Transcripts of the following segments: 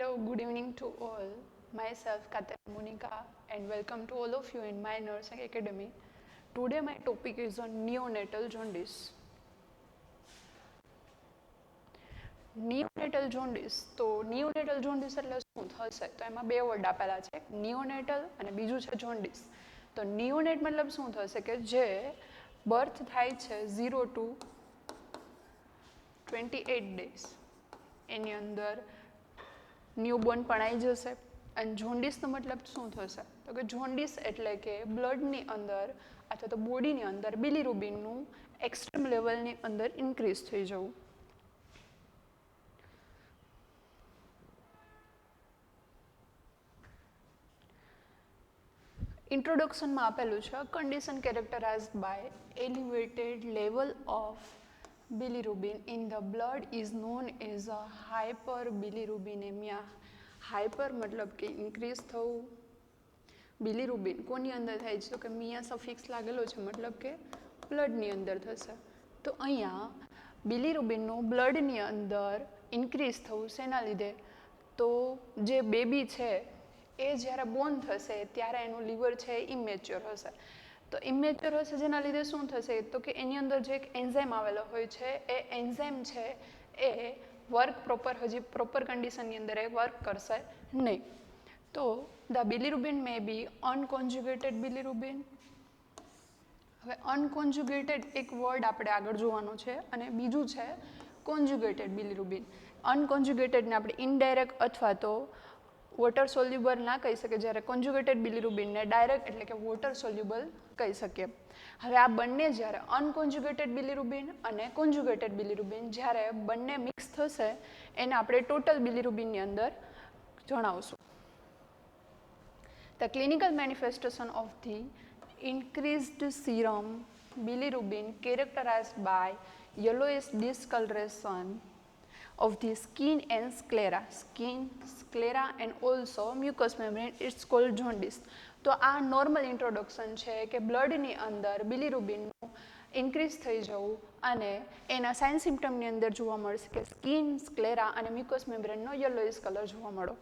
Hello, good evening to all. Myself Katerina Monica and welcome to all of you in my nursing academy. Today my topic is on neonatal jaundice. Neonatal jaundice તો neonatal jaundice એટલે શું થશે તો એમાં બે word આપેલા છે neonatal અને બીજું છે જોન્ડિસ તો નિયોનેટ મતલબ શું થશે કે જે બર્થ થાય છે 0 to 28 ડેઝ એની અંદર ન્યૂબોર્ન પણ આવી જશે અને જોન્ડિસનો મતલબ શું થશે તો કે જોન્ડિસ એટલે કે બ્લડની અંદર અથવા તો બોડીની અંદર બિલીરુબિનનું એક્સ્ટ્રીમ લેવલની અંદર ઇન્ક્રીઝ થઈ જવું. ઇન્ટ્રોડક્શનમાં આપેલું છે condition characterized by elevated level of bilirubin in the blood is known as a hyperbilirubinemia. Hyper મતલબ કે ઇન્ક્રીઝ થવું, બિલીરુબિન કોની અંદર થાય છે તો કે મિયા સફિક્સ લાગેલો છે મતલબ કે બ્લડની અંદર થશે. તો અહીંયા બિલીરુબિનનું બ્લડની અંદર ઇન્ક્રીઝ થવું શેના લીધે તો જે બેબી છે એ જ્યારે બોર્ન થશે ત્યારે એનું લીવર છે એ ઇમેચ્યોર હશે. તો ઇમેચ્યોર હશે જેના લીધે શું થશે તો કે એની અંદર જે એક એન્ઝાઇમ આવેલો હોય છે એ એન્ઝાઇમ છે એ વર્ક હજી પ્રોપર કન્ડિશનની અંદર એ વર્ક કરશે નહીં. તો ધ બિલીરુબિન મે બી અનકોન્જ્યુગેટેડ બિલીરુબિન. હવે અનકોન્જ્યુગેટેડ એક વર્ડ આપણે આગળ જોવાનો છે અને બીજું છે કોન્જ્યુગેટેડ બિલીરુબિન. અનકોન્જ્યુગેટેડને આપણે ઇનડાયરેક્ટ અથવા તો વોટર સોલ્યુબલ ના કહી શકીએ જ્યારે કોન્જ્યુગેટેડ બિલીરુબિનને ડાયરેક્ટ એટલે કે વોટર સોલ્યુબલ કહી શકીએ. હવે આ બંને જ્યારે અનકોન્જ્યુગેટેડ બિલીરુબિન અને કોન્જ્યુગેટેડ બિલીરુબિન જ્યારે બંને મિક્સ થશે એને આપણે ટોટલ બિલીરુબિનની અંદર જણાવશું. The clinical manifestation of the increased serum bilirubin characterized by yellowish discoloration of the skin and sclera and also mucous membrane, it's called jaundice. તો આ નોર્મલ ઇન્ટ્રોડક્શન છે કે બ્લડની અંદર બિલીરુબિનનું ઇન્ક્રીઝ થઈ જવું અને એના સાઇન સિમ્ટમની અંદર જોવા મળશે કે સ્કિન, સ્ક્લેરા અને મ્યુકસ મેમ્બ્રેનનો યલોઇશ કલર જોવા મળો.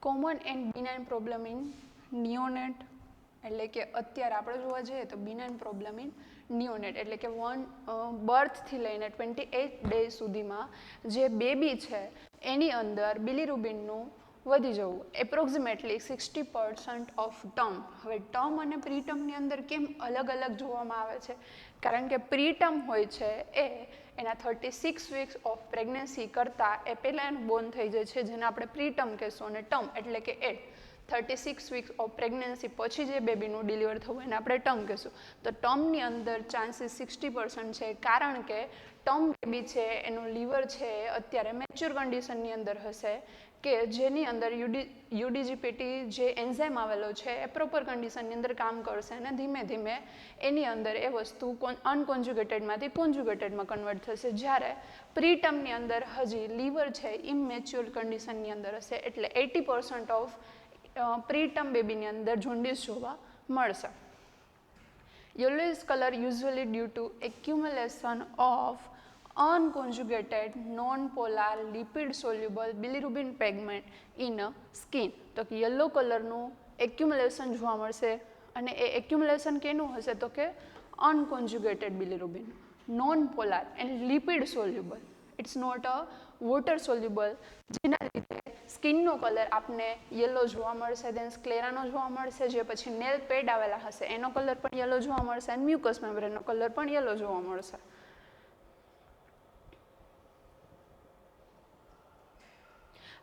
Common and benign problem in neonate એટલે કે અત્યારે આપણે જોવા જઈએ તો બિનાઇન પ્રોબ્લેમ ઇન નિયોનેટ એટલે કે બર્થથી લઈને 28 ડે સુધીમાં જે બેબી છે એની અંદર બિલીરુબિનનું વધી જવું એપ્રોક્સિમેટલી 60% ઓફ ટર્મ. હવે ટર્મ અને પ્રીટર્મની અંદર કેમ અલગ અલગ જોવામાં આવે છે કારણ કે પ્રીટર્મ હોય છે એ એના 36 વીક્સ ઓફ પ્રેગ્નન્સી કરતાં એ પહેલાં એનું બોર્ન થઈ જાય છે જેને આપણે પ્રીટર્મ કહેશું અને ટર્મ એટલે કે 36 વીક્સ ઓફ પ્રેગ્નન્સી પછી જે બેબીનું ડિલિવર થવું એને આપણે ટર્મ કહીશું. તો ટર્મની અંદર ચાન્સીસ 60% છે કારણ કે ટર્મ બેબી છે એનું લીવર છે અત્યારે મેચ્યોર કન્ડિશનની અંદર હશે કે જેની અંદર યુડીજીપીટી જે એન્ઝાઇમ આવેલો છે એ પ્રોપર કન્ડિશનની અંદર કામ કરશે અને ધીમે ધીમે એની અંદર એ વસ્તુ અનકોન્જ્યુગેટેડમાંથી કોન્જ્યુગેટેડમાં કન્વર્ટ થશે જ્યારે પ્રીટર્મની અંદર હજી લીવર છે ઇમેચ્યોર કન્ડિશનની અંદર હશે એટલે 80% ઓફ પ્રીટર્મ બેબીની અંદર જોન્ડિસ જોવા મળશે. Yellowish color usually due to accumulation of unconjugated non-polar lipid soluble bilirubin pigment in skin. તો કે યલો કલરનું એક્યુમ્યુલેશન જોવા મળશે અને એ એક્યુમ્યુલેશન કેનું હશે તો કે unconjugated bilirubin, non polar and lipid soluble, it's not a water soluble જેના લીધે સ્કિનનો કલર આપને યલો જોવા મળશે, દેન સ્ક્લેરાનો જોવા મળશે, જે પછી નેલ પેડ આવેલા હશે એનો કલર પણ યલો જોવા મળશે અને મ્યુકસ મેમ્બ્રેનનો કલર પણ યલો જોવા મળશે.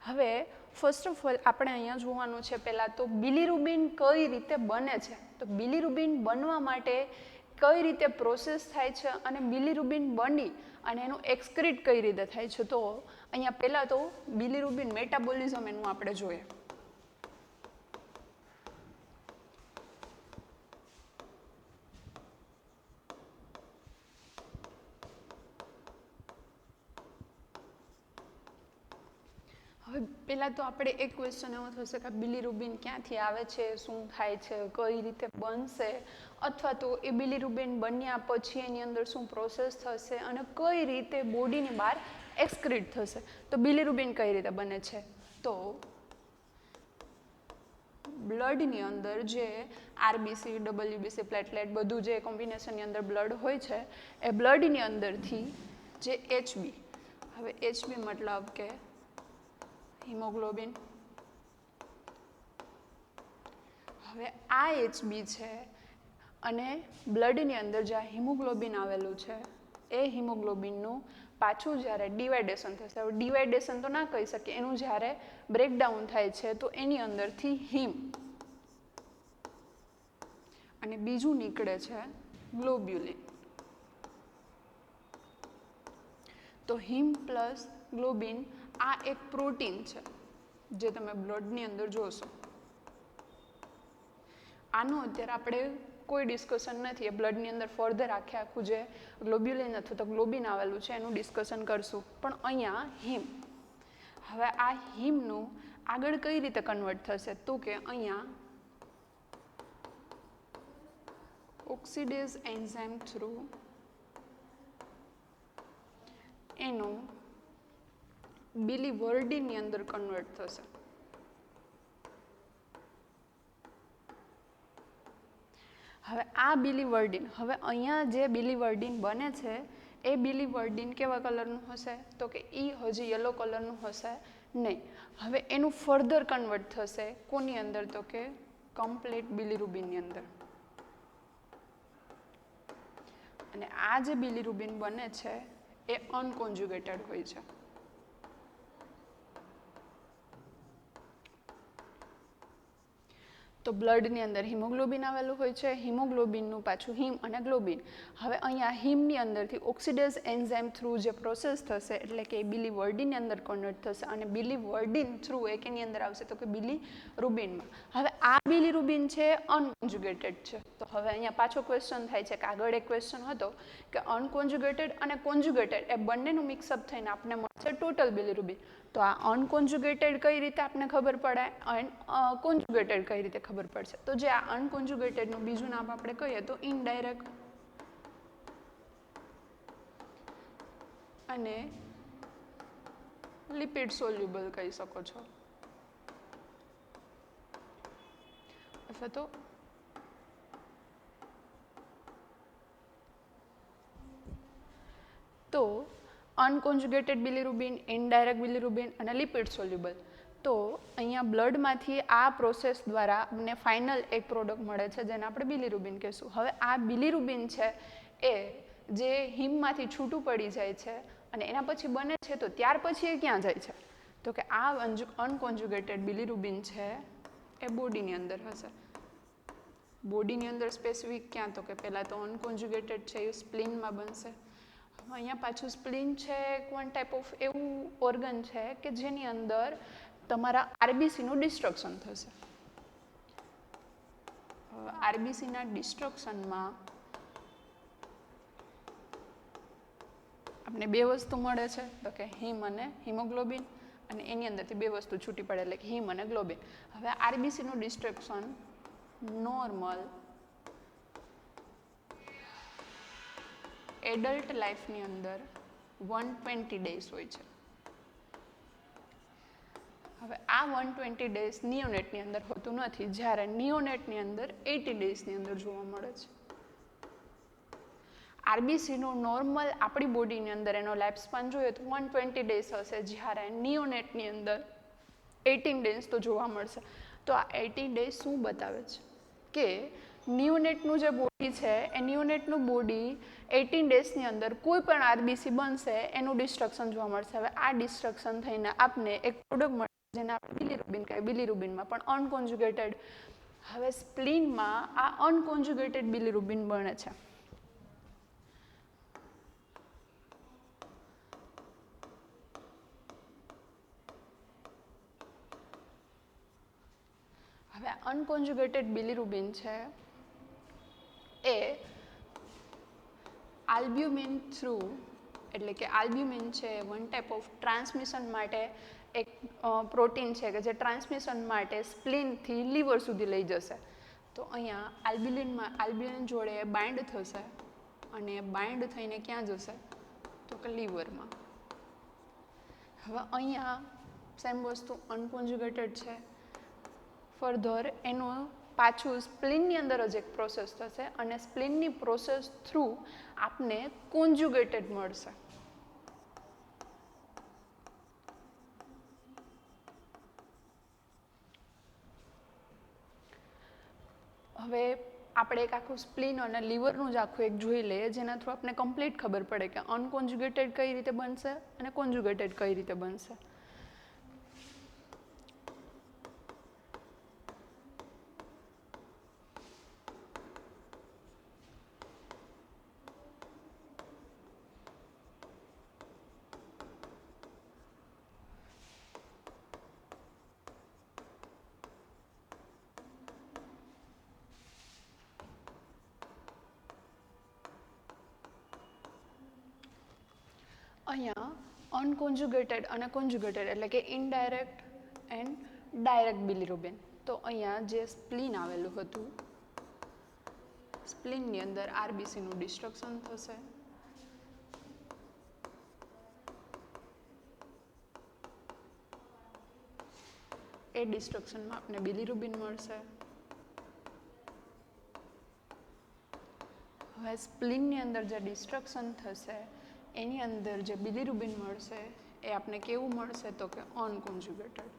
હવે ફર્સ્ટ ઓફ ઓલ આપણે અહીંયા જોવાનું છે પહેલાં તો બિલીરુબિન કઈ રીતે બને છે. તો બિલીરુબિન બનવા માટે કઈ રીતે પ્રોસેસ થાય છે અને બિલીરુબિન બની અને એનું એક્સક્રીટ કઈ રીતે થાય છે. તો અહીંયા પહેલાં તો બિલીરુબિન મેટાબોલિઝમ એનું આપણે જોઈએ. હવે પહેલાં તો આપણે એક ક્વેશ્ચન એવો થશે કે બિલીરુબિન ક્યાંથી આવે છે, શું થાય છે, કઈ રીતે બનશે, અથવા તો એ બિલીરુબિન બન્યા પછી એની અંદર શું પ્રોસેસ થશે અને કઈ રીતે બોડીની બહાર એક્સક્રીટ થશે. તો બિલીરુબિન કઈ રીતે બને છે, તો બ્લડની અંદર જે આરબીસી, ડબલ્યુબીસી, પ્લેટલેટ બધું જે કોમ્બિનેશનની અંદર બ્લડ હોય છે એ બ્લડની અંદરથી જે એચબી, હવે એચબી મતલબ કે હિમોગ્લોબિન, હવે આ એચબી છે અને બ્લડની અંદર જ્યાં હિમોગ્લોબિન આવેલું છે એ હિમોગ્લોબિનનું પાછું જ્યારે ડિવાઇડેશન થશે, હવે ડિવાઇડેશન તો ના કહી શકીએ, એનું જ્યારે બ્રેકડાઉન થાય છે તો એની અંદરથી હિમ અને બીજું નીકળે છે ગ્લોબ્યુલિન. તો હિમ પ્લસ ગ્લોબિન આ એક પ્રોટીન છે જે તમે બ્લડની અંદર જોશો. આનું અત્યારે આપણે કોઈ ડિસ્કશન નથી, એ બ્લડની અંદર ફર્ધર આખું જે ગ્લોબ્યુલિન અથવા તો ગ્લોબિન આવેલું છે એનું ડિસ્કશન કરશું. પણ અહીંયા હિમ, હવે આ હિમનું આગળ કઈ રીતે કન્વર્ટ થશે, તો કે અહીંયા ઓક્સિડેઝ એન્ઝાઇમ થ્રુ એનું બિલીવર્ડિનની અંદર કન્વર્ટ થશે. હવે આ બિલીવર્ડિન, હવે અહીંયા જે બિલીવર્ડિન બને છે એ બિલીવર્ડિન કેવા કલરનું હશે, તો કે એ હજી યલો કલરનું હશે નહીં. હવે એનું ફર્ધર કન્વર્ટ થશે કોની અંદર, તો કે કમ્પ્લીટ બિલીરુબિનની અંદર. અને આ જે બિલીરુબિન બને છે એ અનકોન્જ્યુગેટેડ હોય છે. તો બ્લડની અંદર હિમોગ્લોબિન આવેલું હોય છે, હિમોગ્લોબિનનું પાછું હિમ અને ગ્લોબિન. હવે અહીંયા હિમની અંદરથી ઓક્સિડેઝ એન્ઝાઇમ થ્રુ જે પ્રોસેસ થશે એટલે કે બિલીવર્ડિનની અંદર કન્વર્ટ થશે અને બિલીવર્ડિન થ્રુ એ કેની અંદર આવશે, તો કે બિલીરુબિનમાં. હવે આ બિલીરુબિન છે અનકોન્જ્યુગેટેડ છે. તો હવે અહીંયા પાછો ક્વેશ્ચન થાય છે કે આગળ એક ક્વેશ્ચન હતો કે અનકોન્જ્યુગેટેડ અને કોન્જ્યુગેટેડ એ બંનેનું મિક્સઅપ થઈને આપણને મળશે ટોટલ બિલીરુબિન. તો આ અનકોન્જ્યુગેટેડ કઈ રીતે આપણને ખબર પડે અને કોન્જ્યુગેટેડ કઈ રીતે ખબર પડશે, તો જે આ અનકોન્જ્યુગેટેડનું બીજું નામ આપણે કહીએ તો ઇનડાયરેક્ટ અને લિપિડ સોલ્યુબલ કહી શકો છો, અથવા તો અનકોન્જ્યુગેટેડ બિલીરુબિન, ઇનડાયરેક્ટ બિલીરુબિન અને લિપિડ સોલ્યુબલ. તો અહીંયા બ્લડમાંથી આ પ્રોસેસ દ્વારા અમને ફાઇનલ એક પ્રોડક્ટ મળે છે જેને આપણે બિલીરુબિન કહીશું. હવે આ બિલીરુબિન છે એ જે હિમમાંથી છૂટું પડી જાય છે અને એના પછી બને છે, તો ત્યાર પછી એ ક્યાં જાય છે, તો કે આ અનકોન્જ્યુગેટેડ બિલીરુબિન છે એ બોડીની અંદર હશે. બોડીની અંદર સ્પેસિફિક ક્યાં, તો કે પહેલાં તો અનકોન્જ્યુગેટેડ છે એ સ્પ્લીનમાં બનશે. અહીંયા પાછું સ્પ્લીન છે વન ટાઈપ ઓફ એવું ઓર્ગન છે કે જેની અંદર તમારા આરબીસીનું ડિસ્ટ્રક્શન થશે. આરબીસીના ડિસ્ટ્રક્શનમાં આપણે બે વસ્તુ મળે છે, તો કે હિમ અને હિમોગ્લોબિન, અને એની અંદરથી બે વસ્તુ છૂટી પડે એટલે કે હિમ અને ગ્લોબિન. હવે આરબીસીનું ડિસ્ટ્રક્શન નોર્મલ એડલ્ટ લાઈફની અંદર 120 ડેઝ હોય છે. હવે આ 120 ડેઝ નિયોનેટની અંદર હોતું નથી, જ્યારે નિયોનેટની અંદર 80 ડેઝની અંદર જોવા મળે છે. આરબીસીનું નોર્મલ આપણી બોડીની અંદર એનો લાઈફ સ્પાન જોઈએ તો 120 ડેઝ હશે, જ્યારે નિયોનેટની અંદર 18 ડેઝ તો જોવા મળશે. તો આ 18 ડેઝ શું બતાવે છે કે નિયોનેટનું જે બોડી છે એ નિયોનેટનું બોડી 18 ડેઝની અંદર કોઈ પણ આરબીસી બનશે એનું ડિસ્ટ્રક્શન જોવા મળશે. હવે આ ડિસ્ટ્રક્શન થઈને આપને એક પ્રોડક્ટ મળે જેને આપણે બિલીરુબિન કહીએ, બિલીરુબિનમાં પણ અનકોન્જ્યુગેટેડ. હવે સ્પ્લીનમાં આ અનકોન્જ્યુગેટેડ બિલીરુબિન બને છે. હવે અનકોન્જ્યુગેટેડ બિલીરુબિન છે એ આલ્બ્યુમિન થ્રુ, એટલે કે આલ્બ્યુમિન છે વન ટાઈપ ઓફ ટ્રાન્સમિશન માટે એક પ્રોટીન છે કે જે ટ્રાન્સમિશન માટે સ્પ્લીનથી લીવર સુધી લઈ જશે. તો અહીંયા આલ્બ્યુલિન જોડે બાઇન્ડ થશે અને બાઇન્ડ થઈને ક્યાં જશે તો કે લીવરમાં. હવે અહીંયા સેમ વસ્તુ અનકોન્જ્યુગેટેડ છે. ફર્ધર એનું પાછું સ્પ્લીનની અંદર જ એક પ્રોસેસ થશે અને સ્પ્લીનની પ્રોસેસ થ્રુ આપને કોન્જ્યુગેટેડ મળશે. હવે આપણે એક આખું સ્પ્લીન અને લીવરનું જ આખું એક જોઈ લઈએ, જેના થ્રુ આપણે કમ્પ્લીટ ખબર પડે કે અનકોન્જ્યુગેટેડ કઈ રીતે બનશે અને કોન્જ્યુગેટેડ કઈ રીતે બનશે. અહીંયા અનકોન્જ્યુગેટેડ અને કોન્જ્યુગેટેડ એટલે કે ઇનડાયરેક્ટ એન્ડ ડાયરેક્ટ બિલિરુબિન. તો અહીંયા જે સ્પ્લીન આવેલું હતું, સ્પ્લીનની અંદર આરબીસીનું ડિસ્ટ્રક્શન થશે. એ ડિસ્ટ્રક્શનમાં આપણે બિલિરુબિન મળશે. હવે સ્પ્લીનની અંદર જે ડિસ્ટ્રક્શન થશે એની અંદર જે બિલિરુબિન મળશે એ આપણે કેવું મળશે તો કે અનકોન્જ્યુગેટેડ.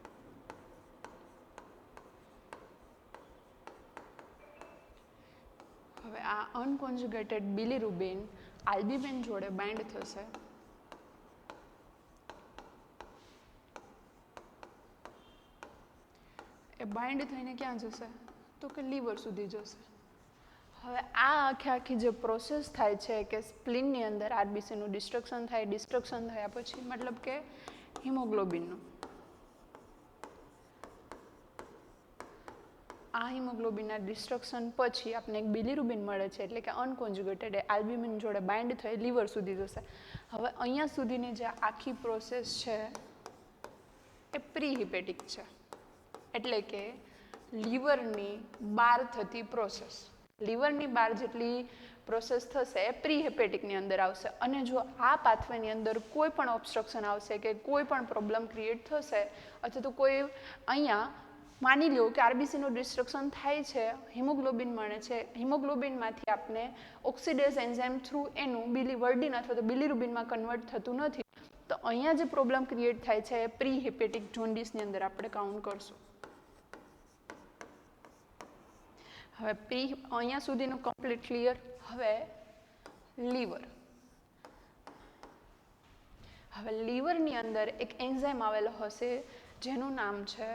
હવે આ અનકોન્જ્યુગેટેડ બિલિરુબિન આલ્બ્યુમિન જોડે બાઇન્ડ થશે. એ બાઇન્ડ થઈને ક્યાં જશે તો કે લીવર સુધી જશે. હવે આ આખી જે પ્રોસેસ થાય છે કે સ્પ્લીનની અંદર આરબીસીનું ડિસ્ટ્રક્શન થાય, ડિસ્ટ્રક્શન થયા પછી મતલબ કે હિમોગ્લોબિનનું, આ હિમોગ્લોબિનના ડિસ્ટ્રક્શન પછી આપણે એક બિલિરુબિન મળે છે એટલે કે અનકોન્જ્યુગેટેડ, આલ્બ્યુમિન જોડે બાઇન્ડ થઈ લીવર સુધી જશે. હવે અહીંયા સુધીની જે આખી પ્રોસેસ છે એ પ્રીહિપેટિક છે, એટલે કે લીવરની બહાર થતી પ્રોસેસ. લીવરની બહાર જેટલી પ્રોસેસ થશે એ પ્રીહેપેટિકની અંદર આવશે. અને જો આ પાથવેની અંદર કોઈ પણ ઓબ્સ્ટ્રક્શન આવશે કે કોઈ પણ પ્રોબ્લેમ ક્રિએટ થશે અથવા તો કોઈ અહીંયા માની લો કે આરબીસીનું ડિસ્ટ્રક્શન થાય છે, હિમોગ્લોબિન મળે છે, હિમોગ્લોબિનમાંથી આપણે ઓક્સિડેઝ એન્ઝાઇમ થ્રુ એનું વર્ડિન અથવા તો બિલિરુબિનમાં કન્વર્ટ થતું નથી. તો અહીંયા જે પ્રોબ્લેમ ક્રિએટ થાય છે એ પ્રીહેપેટિક જોન્ડિસની અંદર આપણે કાઉન્ટ કરશું. હવે અહીંયા સુધીનું કમ્પ્લીટ ક્લિયર. હવે લીવર. હવે લીવરની અંદર એક એન્ઝાઇમ આવેલો હશે જેનું નામ છે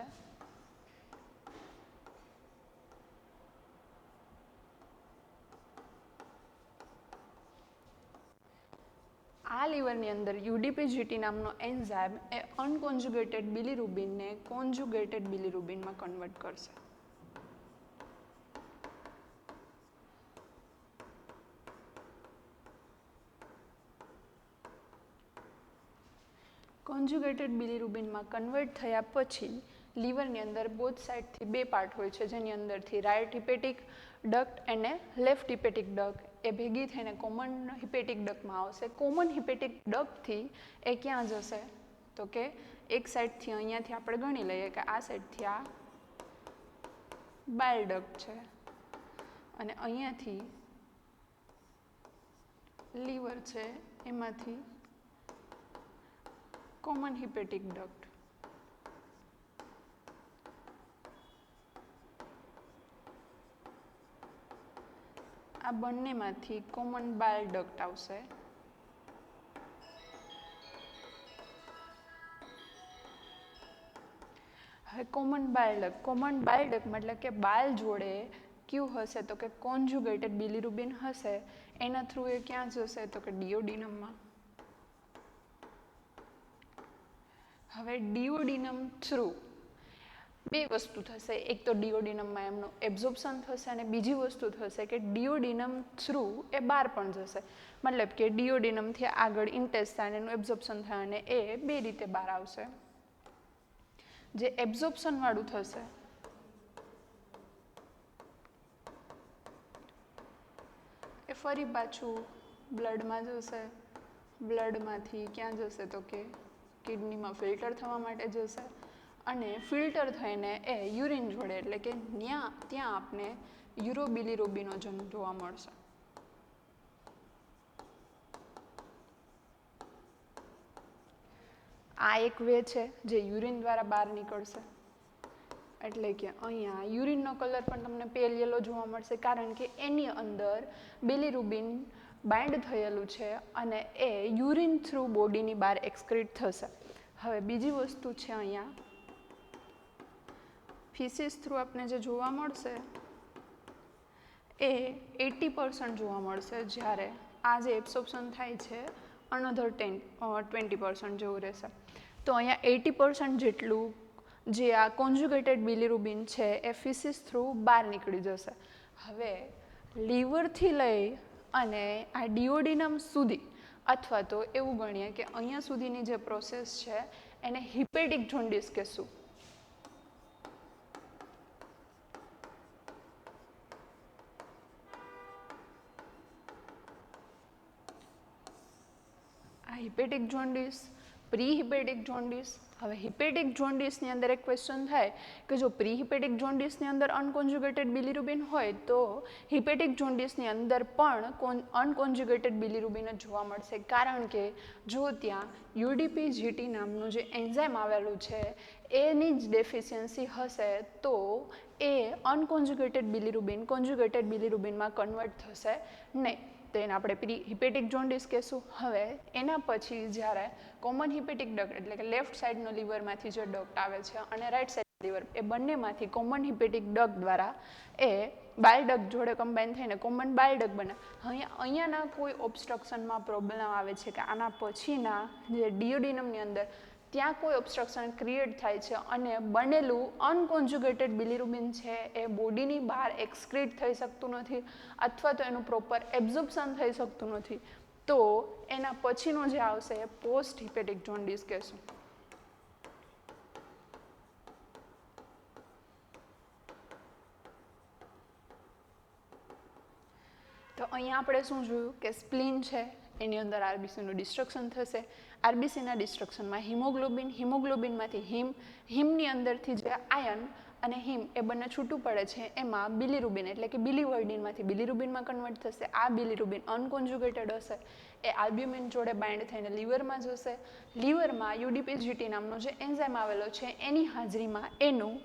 આ લીવરની અંદર યુડીપીજીટી નામનો એન્ઝાઇમ એ અનકોન્જ્યુગેટેડ બિલિરુબિનને કોન્જ્યુગેટેડ બિલિરુબિનમાં કન્વર્ટ કરશે. કોન્જ્યુગેટેડ બિલિરુબિનમાં કન્વર્ટ થયા પછી લીવરની અંદર બોથ સાઇડથી બે પાર્ટ હોય છે, જેની અંદરથી રાઇટ હિપેટિક ડક્ટ અને લેફ્ટ હિપેટિક ડક્ટ એ ભેગી થઈને કોમન હિપેટિક ડક્ટમાં આવશે. કોમન હિપેટિક ડક્ટથી એ ક્યાં જશે તો કે એક સાઈડથી અહીંયાથી આપણે ગણી લઈએ કે આ સાઈડથી આ બાઇલ ડક્ટ છે અને અહીંયાથી લીવર છે, એમાંથી કોમન હિપેટિક ડક્ટ. આ બંનેમાંથી કોમન બાઇલ ડક્ટ આવશે. હવે કોમન બાઇલ ડક્ટ મતલબ કે બાઇલ જોડે ક્યુ હશે તો કે કોન્જ્યુગેટેડ બિલિરુબિન હશે. એના થ્રુ એ ક્યાં જશે તો કે ડિયોડિનમમાં. હવે ડિયોડિનમ થ્રુ બે વસ્તુ થશે, એક તો ડિયોડિનમમાં એમનું એબ્ઝોર્પ્શન થશે અને બીજી વસ્તુ થશે કે ડિયોડિનમ થ્રુ એ બહાર પણ જશે. મતલબ કે ડિયોડિનમથી આગળ ઇન્ટેસ્ટાઇન એનું એબ્ઝોર્પ્શન થાય અને એ બે રીતે બહાર આવશે. જે એબ્ઝોર્પ્શન વાળું થશે એ ફરી પાછું બ્લડમાં જશે, બ્લડમાંથી ક્યાં જશે તો કે કિડનીમાં ફિલ્ટર થવા માટે જશે અને ફિલ્ટર થઈને એ યુરિન જોડે એટલે કે ત્યાં આપને યુરોબિલિરુબિનનો જન્મ જોવા મળશે. આ એક વે છે જે યુરિન દ્વારા બહાર નીકળશે. એટલે કે અહીંયા યુરિનનો કલર પણ તમને પેલ યલો જોવા મળશે કારણ કે એની અંદર બિલિરુબિન બાઇન્ડ થયેલું છે અને એ યુરિન થ્રુ બોડીની બહાર એક્સક્રીટ થશે. હવે બીજી વસ્તુ છે અહીંયા ફિસિસ થ્રુ આપણને જે જોવા મળશે એ 80% જોવા મળશે, જ્યારે આ જે એબ્સોર્પ્શન થાય છે અનધર 20% જેવું રહેશે. તો અહીંયા 80% જેટલું જે આ કોન્જ્યુગેટેડ બિલિરુબિન છે એ ફિસિસ થ્રુ બહાર નીકળી જશે. હવે લીવરથી લઈ અને આ ડિયોડિનમ સુધી અથવા તો એવું ગણીએ કે અહીંયા સુધીની જે પ્રોસેસ છે એને હિપેટિક જોન્ડિસ કહેશું. આ હિપેટિક જોન્ડિસ, પ્રી હિપેટિક જોન્ડિસ. હવે હિપેટિક જોન્ડિસની અંદર એક ક્વેશ્ચન થાય કે જો પ્રી હિપેટિક જોન્ડિસની અંદર અનકોન્જ્યુગેટેડ બિલિરુબિન હોય તો હિપેટિક જોન્ડિસની અંદર પણ અનકોન્જ્યુગેટેડ બિલિરુબિન જ જોવા મળશે કારણ કે જો ત્યાં યુડીપી-જીટી નામનું જે એન્ઝાઇમ આવેલું છે એની જ ડેફિશિયન્સી હશે તો એ અનકોન્જ્યુગેટેડ બિલિરુબિન કોન્જ્યુગેટેડ બિલિરુબિનમાં કન્વર્ટ થશે નહીં. તો એને આપણે પ્રી હિપેટિક જોન્ડિસ કહેશું. હવે એના પછી જ્યારે કોમન હિપેટિક ડક્ટ એટલે કે લેફ્ટ સાઈડનો લીવરમાંથી જે ડક્ટ આવે છે અને રાઈટ સાઈડ લીવર એ બંનેમાંથી કોમન હિપેટિક ડક્ટ દ્વારા એ બાઇલ ડક્ટ જોડે કમ્બાઈન થઈને કોમન બાઇલ ડક્ટ બને. અહીંયાના કોઈ ઓબ્સ્ટ્રક્શનમાં પ્રોબ્લેમ આવે છે કે આના પછીના જે ડિયોડિનમની અંદર ત્યાં કોઈ ઓબ્સ્ટ્રક્શન ક્રિએટ થાય છે અને બનેલું અનકોન્જ્યુગેટેડ બિલિરુબિન છે એ બોડીની બહાર એક્સક્રીટ થઈ શકતું નથી અથવા તો એનું પ્રોપર એબ્ઝોર્પ્શન થઈ શકતું નથી. તો એના પછીનો જે આવશે એ પોસ્ટ હિપેટિક જોન્ડિસ કહેશું. તો અહીંયા આપણે શું જોયું કે સ્પ્લીન છે એની અંદર આરબીસીનું ડિસ્ટ્રક્શન થશે. આરબીસીના ડિસ્ટ્રક્શનમાં હિમોગ્લોબિનમાંથી હિમની અંદરથી જે આયન અને હિમ એ બંને છૂટું પડે છે એમાં બિલિરુબિન એટલે કે બિલિવર્ડિનમાંથી બિલિરુબિનમાં કન્વર્ટ થશે. આ બિલિરુબિન અનકોન્જ્યુગેટેડ હશે એ આલ્બ્યુમિન જોડે બાઇન્ડ થઈને લીવરમાં જશે. લીવરમાં યુડીપી-જીટી નામનો જે એન્ઝાઇમ આવેલો છે એની હાજરીમાં એનું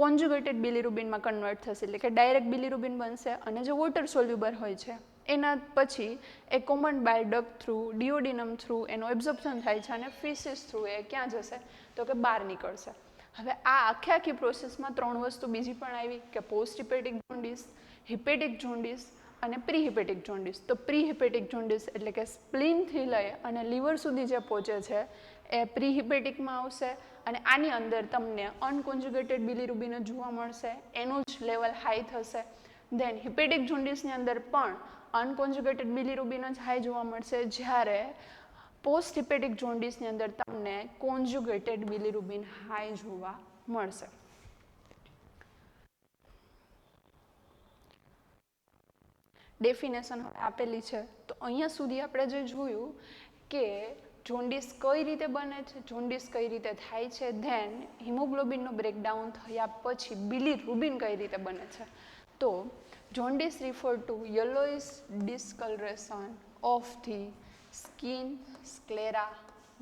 કોન્જ્યુગેટેડ બિલિરુબિનમાં કન્વર્ટ થશે એટલે કે ડાયરેક્ટ બિલિરુબિન બનશે અને જે વોટર સોલ્યુબર હોય છે એના પછી એ કોમન બાઇલ ડક્ટ થ્રુ ડિયોડિનમ થ્રુ એનું એબ્ઝોર્પ્શન થાય છે અને ફિસિસ થ્રુ એ ક્યાં જશે તો કે બહાર નીકળશે. હવે આ આખી પ્રોસેસમાં 3 વસ્તુ બીજી પણ આવી કે પોસ્ટ હિપેટિક જોન્ડિસ, હિપેટિક જોન્ડિસ અને પ્રી હિપેટિક જોન્ડિસ. તો પ્રી હિપેટિક જોન્ડિસ એટલે કે સ્પ્લીનથી લઈ અને લીવર સુધી જે પહોંચે છે એ પ્રી હિપેટિકમાં આવશે અને આની અંદર તમને અનકોન્જ્યુગેટેડ બિલિરુબિન જોવા મળશે, એનું જ લેવલ હાઈ થશે. ધેન હિપેટિક જોન્ડિસની અંદર પણ અનકોન્જ્યુગેટેડ બિલિરુબિન જ હાઈ જોવા મળશે, જ્યારે પોસ્ટ હિપેટિક જોન્ડિસની અંદર તમને કોન્જ્યુગેટેડ બિલિરુબિન હાઈ જોવા મળશે. ડેફિનેશન આપેલી છે તો અહીંયા સુધી આપણે જે જોયું કે જોન્ડિસ કઈ રીતે બને છે, જોન્ડિસ કઈ રીતે થાય છે, ધેન હિમોગ્લોબિનનું બ્રેકડાઉન થયા પછી બિલિરુબિન કઈ રીતે બને છે. તો jaundice refer to yellowish discoloration of the skin, sclera,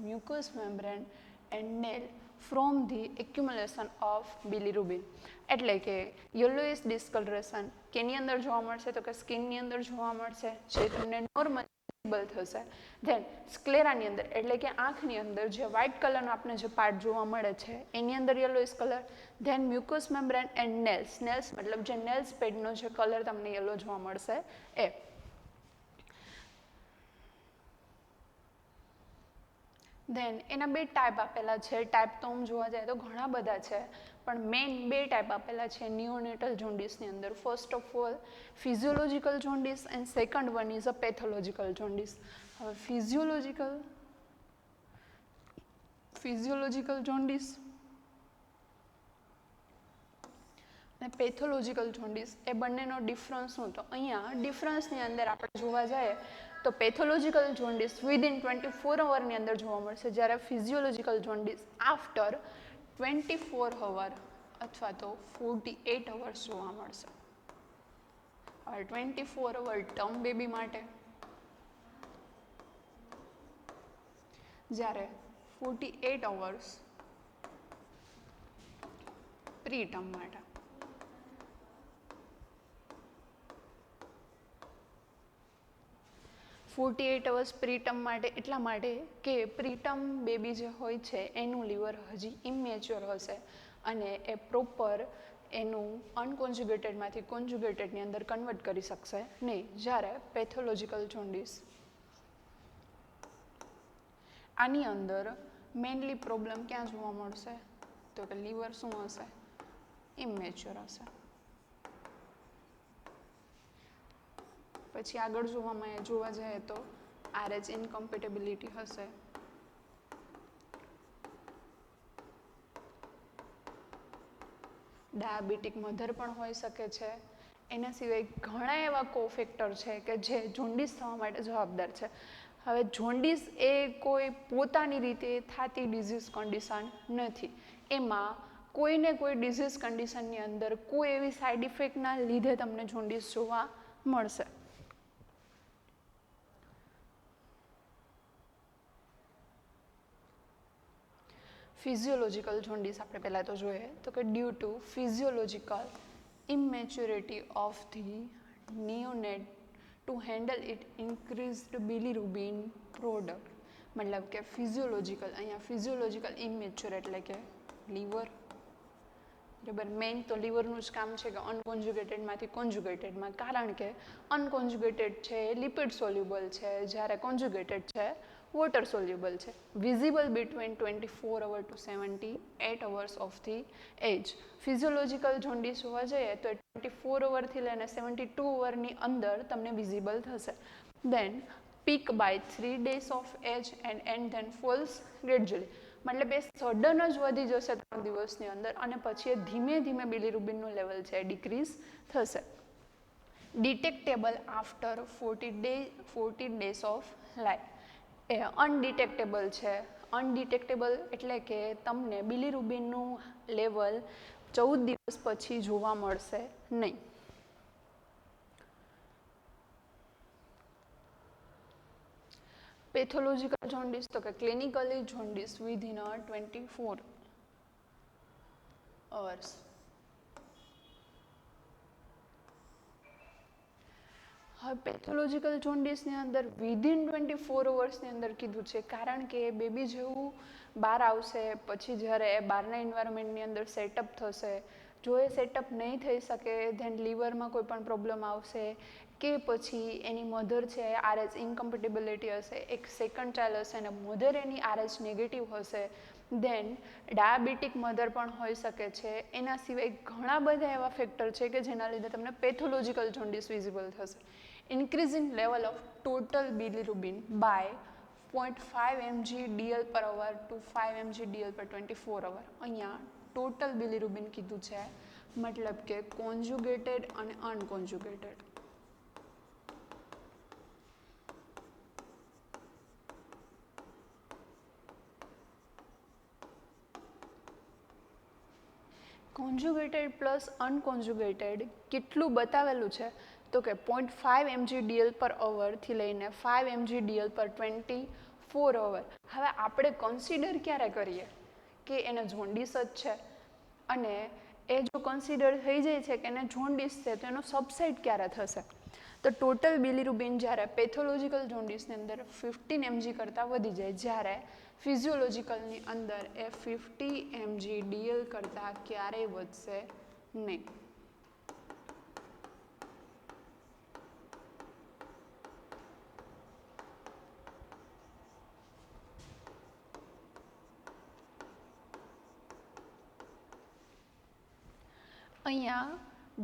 mucous membrane and nail from the accumulation of bilirubin. એટલે કે yellowish discoloration કેની અંદર જોવા મળશે તો કે સ્કિનની અંદર જોવા મળશે જે તમને નોર્મલ થશે. ધેન સ્ક્લેરાની અંદર એટલે કે આંખની અંદર જે વ્હાઇટ કલરનો આપણે જે પાર્ટ જોવા મળે છે એની અંદર yellowish colour. Then mucus membrane and nails, nails મતલબ જે નેલ્સ પેડનો જે કલર તમને યલો જોવા મળશે એ. ધેન એના 2 ટાઈપ આપેલા છે. ટાઈપ તો આમ જોવા જાય તો ઘણા બધા છે પણ મેઇન 2 ટાઈપ આપેલા છે નિયોનેટલ જોન્ડિસની અંદર. First of all physiological jaundice and second one is a pathological jaundice. હવે ફિઝિયોલોજિકલ જોન્ડિસ અને પેથોલોજીકલ જોન્ડિસ એ બંનેનો ડિફરન્સ શું? તો અહીંયા ડિફરન્સની અંદર આપણે જોવા જઈએ તો પેથોલોજીકલ જોન્ડિસ વિધિન 24 અવરની અંદર જોવા મળશે, જ્યારે ફિઝિયોલોજીકલ જોન્ડિસ આફ્ટર 24 અવર અથવા તો 48 અવર્સ જોવા મળશે. હવે 24 અવર ટર્મ બેબી માટે, જ્યારે 48 અવર્સ પ્રી ટર્મ માટે. $48 અવર્સ પ્રીટર્મ માટે એટલા માટે કે પ્રીટર્મ બેબી જે હોય છે એનું લીવર હજી ઇમેચ્યોર હશે અને એ પ્રોપર એનું અનકોન્જ્યુગેટેડમાંથી કોન્જ્યુગેટેડની અંદર કન્વર્ટ કરી શકશે નહીં. જ્યારે પેથોલોજીકલ જોન્ડિસ આની અંદર મેઇનલી પ્રોબ્લેમ ક્યાં જોવા મળશે? તો કે લીવર શું હશે? ઇમેચ્યોર હશે. પછી આગળ જોવા જઈએ તો RH ઇનકોમ્પેટેબિલિટી હશે. ડાયાબિટીક મધર પણ હોઈ શકે છે. એના સિવાય ઘણા એવા કોફેક્ટર છે કે જે જોન્ડિસ થવા માટે જવાબદાર છે. હવે જોન્ડિસ એ કોઈ પોતાની રીતે થતી ડિઝીઝ કન્ડિશન નથી. એમાં કોઈને કોઈ ડિઝીઝ કન્ડિશનની અંદર કોઈ એવી સાઇડ ઇફેક્ટના લીધે તમને જોન્ડિસ જોવા મળશે. ફિઝિયોલોજીકલ જોન્ડિસ આપણે પહેલાં તો જોઈએ તો કે due to physiological immaturity of the neonate to handle it increased bilirubin product. મતલબ કે ફિઝિયોલોજીકલ, અહીંયા ફિઝિયોલોજીકલ ઇમેચ્યોર એટલે કે લીવર, બરાબર. મેઇન તો લીવરનું જ કામ છે કે અનકોન્જ્યુગેટેડમાંથી કોન્જ્યુગેટેડમાં, કારણ કે અનકોન્જ્યુગેટેડ છે એ લિપિડ સોલ્યુબલ છે, જ્યારે કોન્જ્યુગેટેડ છે વોટર સોલ્યુબલ છે. Visible between 24 hour to 78 hours of the age. Physiological jaundice જોવા જઈએ તો 24 અવરથી લઈને 72 અવરની અંદર તમને વિઝિબલ થશે. Then peak by 3 days of age and then falls gradually. મતલબ એ સડન જ વધી જશે 3 દિવસની અંદર અને પછી એ ધીમે ધીમે બિલીરુબિનનું લેવલ છે એ ડિક્રીઝ થશે. ડિટેક્ટેબલ આફ્ટર 40 days ઓફ લાઈફ. એ અનડિટેક્ટેબલ છે. અનડિટેક્ટેબલ એટલે કે તમને બિલીરુબિનનું લેવલ 14 દિવસ પછી જોવા મળશે નહીં. પેથોલોજીકલ જોન્ડિસ તો કે ક્લિનિકલી જોન્ડિસ વિધિન 24 અવર્સ. હવે પેથોલોજીકલ જોન્ડિસની અંદર વિધિન 24 અવર્સની અંદર કીધું છે, કારણ કે બેબી જેવું બહાર આવશે પછી જ્યારે એ બહારના એન્વાયરમેન્ટની અંદર સેટઅપ થશે, જો એ સેટઅપ નહીં થઈ શકે ધેન લીવરમાં કોઈ પણ પ્રોબ્લેમ આવશે કે પછી એની મધર છે RH ઇનકમ્પેટેબિલિટી હશે, એક સેકન્ડ ચાઇલ્ડ હશે અને મધર એની RH નેગેટિવ હશે, દેન ડાયાબિટીક મધર પણ હોઈ શકે છે. એના સિવાય ઘણા બધા એવા ફેક્ટર છે કે જેના લીધે તમને પેથોલોજીકલ જોન્ડિસ વિઝિબલ થશે. Increase in level of total bilirubin by 0.5 mg dl per hour to 5 mg dl per 24 hour. અહીંયા ટોટલ બિલીરુબિન કીધું છે, મતલબ કે કોન્જ્યુગેટેડ અને અનકોન્જ્યુગેટેડ. કોન્જ્યુગેટેડ પ્લસ અનકોન્જ્યુગેટેડ કેટલું બતાવેલું છે તો કે 0.5 mg dl per hour થી લઈને 5 mg dl per 24 hour. હવે આપણે કન્સિડર ક્યારે કરીએ કે એને જોન્ડિસ જ છે, અને એ જો કન્સિડર થઈ જાય છે કે એને જોન્ડિસ છે તો એનો સબસેટ ક્યારે થશે? તો ટોટલ બિલીરુબિન જ્યારે પેથોલોજીકલ જોન્ડિસની અંદર 15 mg કરતાં વધી જાય, જ્યારે ફિઝિયોલોજીકલની અંદર એ 50 mg dl કરતાં ક્યારેય વધશે નહીં. અહીંયા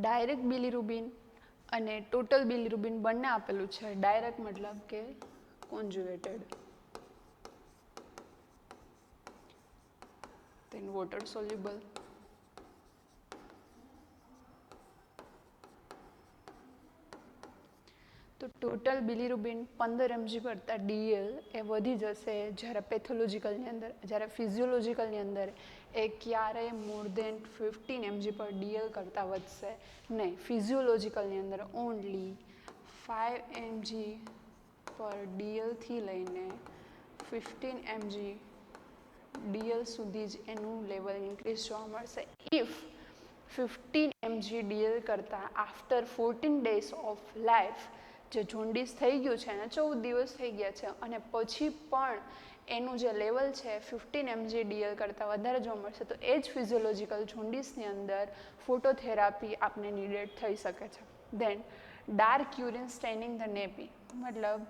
ડાયરેક્ટ બિલીરુબિન અને ટોટલ બિલીરુબિન બંને આપેલું છે. ડાયરેક્ટ મતલબ કે કોન્જ્યુગેટેડ, then water soluble, તો ટોટલ બિલિરુબિન 15 mg કરતાં ડીએલ એ વધી જશે જ્યારે પેથોલોજીકલની અંદર, જ્યારે ફિઝિયોલોજીકલની અંદર એ ક્યારેય મોર દેન 15 mg પર ડીએલ કરતાં વધશે નહીં. ફિઝિયોલોજીકલની અંદર ઓનલી 5 mg પર ડીએલથી લઈને 15 mg ડીએલ સુધી જ એનું લેવલ ઇન્ક્રીઝ જોવા મળશે. ઇફ 15 mg ડીએલ કરતાં આફ્ટર 14 days ઓફ લાઈફ જે જોન્ડિસ થઈ ગયું છે અને 14 દિવસ થઈ ગયા છે અને પછી પણ એનું જે લેવલ છે 15 mg ડીએલ કરતાં વધારે જોવા મળશે, તો એ જ ફિઝિયોલોજીકલ જોન્ડિસની અંદર ફોટોથેરાપી આપને નીડેડ થઈ શકે છે. દેન ડાર્ક યુરિન સ્ટેનિંગ ધ નેપી, મતલબ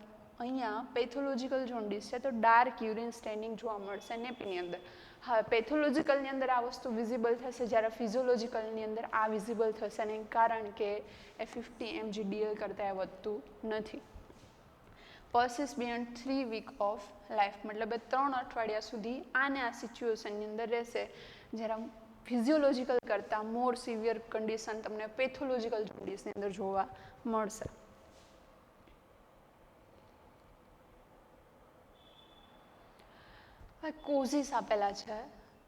અહીંયા પેથોલોજીકલ જોન્ડિસ છે તો ડાર્ક યુરિન સ્ટેનિંગ જોવા મળશે નેપીની અંદર. હા, પેથોલોજીકલની અંદર આ વસ્તુ વિઝિબલ થશે, જ્યારે ફિઝિયોલોજીકલની અંદર આ વિઝિબલ થશે નહીં, કારણ કે એ 50 mg ડીએલ કરતાં એ વધતું નથી. પરસિસ્ટ બિયોન્ડ 3 week ઓફ લાઈફ, મતલબ એ 3 અઠવાડિયા સુધી આને આ સિચ્યુએશનની અંદર રહેશે, જ્યારે ફિઝિયોલોજીકલ કરતાં મોર સિવિયર કન્ડિશન તમને પેથોલોજીકલ જોન્ડિસની અંદર જોવા મળશે. કોઝિસ આપેલા છે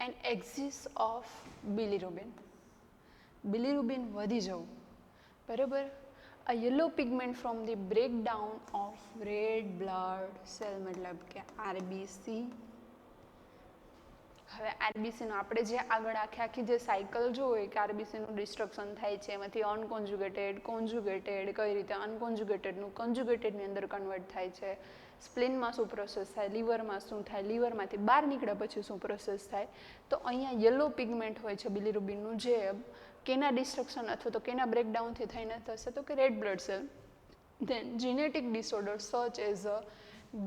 એન્ડ એક્ઝિસ ઓફ બિલિરુબિન. બિલિરુબિન વધી જવું, બરાબર. A yellow pigment from the breakdown of red blood cell, મતલબ કે RBC. હવે આરબીસીનું આપણે જે આગળ આખી જે સાયકલ જોઈએ કે આરબીસીનું ડિસ્ટ્રક્શન થાય છે, એમાંથી અનકોન્જ્યુગેટેડ, કોન્જ્યુગેટેડ, કઈ રીતે અનકોન્જ્યુગેટેડનું કોન્જ્યુગેટેડની અંદર કન્વર્ટ થાય છે, સ્પ્લિનમાં શું પ્રોસેસ થાય, લીવરમાં શું થાય, લીવરમાંથી બહાર નીકળ્યા પછી શું પ્રોસેસ થાય. તો અહીંયા યલો પિગમેન્ટ હોય છે બિલિરુબિનનું, જે કેના ડિસ્ટ્રક્શન અથવા તો કેના બ્રેકડાઉનથી થઈને થશે, તો કે red blood cell. Then genetic disorder such as a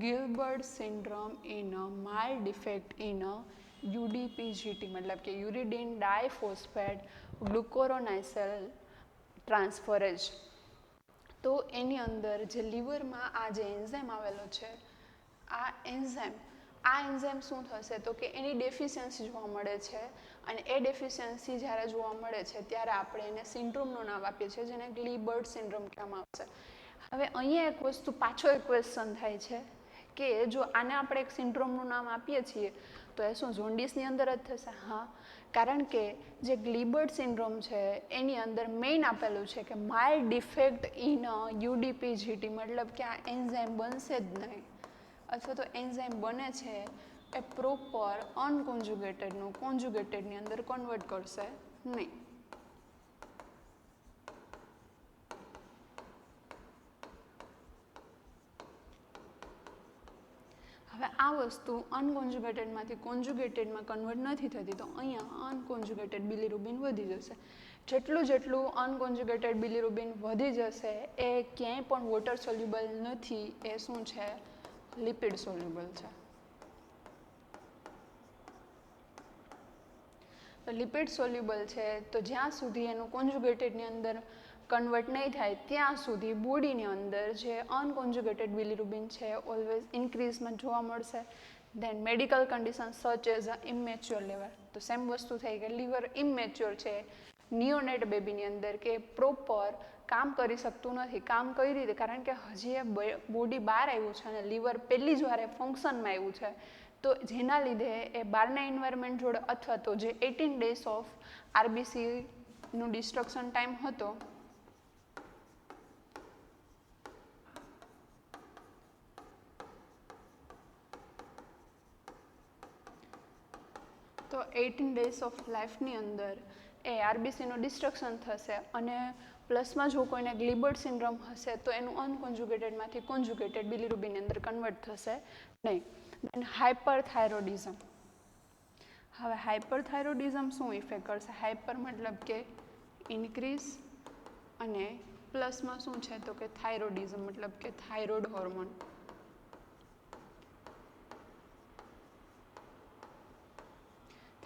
Gilbert syndrome in a mild defect in a UDPGT, મતલબ કે યુરિડીન ડાયફોસ્ફેટ ગ્લુકોરોનાઇસેલ ટ્રાન્સફરેજ. તો એની અંદર જે લીવરમાં આ જે એન્ઝાઇમ આવેલો છે, આ એન્ઝાઇમ શું થશે, તો કે એની ડેફિશિયન્સી જોવા મળે છે, અને એ ડેફિશિયન્સી જ્યારે જોવા મળે છે ત્યારે આપણે એને સિન્ડ્રોમનું નામ આપીએ છીએ, જેને ગ્લીબર્ટ સિન્ડ્રોમ કહેવામાં આવશે. હવે અહીંયા એક વસ્તુ પાછો એક ક્વેશ્ચન થાય છે કે જો આને આપણે એક સિન્ડ્રોમનું નામ આપીએ છીએ તો એ શું જોન્ડિસની અંદર જ થશે? હા, કારણ કે જે ગ્લીબર્ટ સિન્ડ્રોમ છે એની અંદર મેઇન આપેલું છે કે માઇલ્ડ ડિફેક્ટ ઇન યુડીપીજીટી, મતલબ કે આ એન્ઝાઇમ બનશે જ નહીં, અથવા તો એન્ઝાઇમ બને છે એ પ્રોપર અનકોન્જ્યુગેટેડનું કોન્જ્યુગેટેડની અંદર કન્વર્ટ કરશે નહીં. હવે આ વસ્તુ અનકોન્જ્યુગેટેડમાંથી કોન્જ્યુગેટેડમાં કન્વર્ટ નથી થતી, તો અહીંયા અનકોન્જ્યુગેટેડ બિલિરુબિન વધી જશે. જેટલું અનકોન્જ્યુગેટેડ બિલિરુબિન વધી જશે એ ક્યાંય પણ વોટર સોલ્યુબલ નથી, એ શું છે? લિપિડ સોલ્યુબલ છે. તો લિપિડ સોલ્યુબલ છે તો જ્યાં સુધી એનું કોન્જ્યુગેટેડની અંદર કન્વર્ટ નહીં થાય ત્યાં સુધી બોડીની અંદર જે અનકોન્જ્યુગેટેડ બિલિરુબિન છે ઓલવેઝ ઇન્ક્રીઝમાં જોવા મળશે. Then medical condition such as a immature level, તો સેમ વસ્તુ થઈ કે લીવર ઇમેચ્યોર છે નિયોનેટ બેબીની અંદર, કે પ્રોપર કામ કરી શકતું નથી. કામ કઈ રીતે? કારણ કે હજી એ બોડી બહાર આવ્યું છે અને લીવર પહેલી જ વાર ફંક્શનમાં આવ્યું છે, તો જેના લીધે એ બહારના એન્વાયરમેન્ટ જોડે અથવા તો જે 18 days ઓફ આરબીસીનું ડિસ્ટ્રક્શન ટાઈમ હતો, તો 18 days ઓફ લાઈફની અંદર એ આરબીસીનું ડિસ્ટ્રક્શન થશે, અને પ્લસમાં જો કોઈને ગ્લીબર્ટ સિન્ડ્રોમ હશે તો એનું અનકોન્જ્યુગેટેડમાંથી કોન્જ્યુગેટેડ બિલિરુબિનની અંદર કન્વર્ટ થશે નહીં. દેન હાઇપરથાઇરોડિઝમ. હવે હાઇપરથાઇરોડિઝમ શું ઇફેક્ટ કરશે? હાઇપર મતલબ કે ઇન્ક્રીઝ, અને પ્લસમાં શું છે તો કે થાઇરોડિઝમ મતલબ કે થાઇરોઇડ હોર્મોન.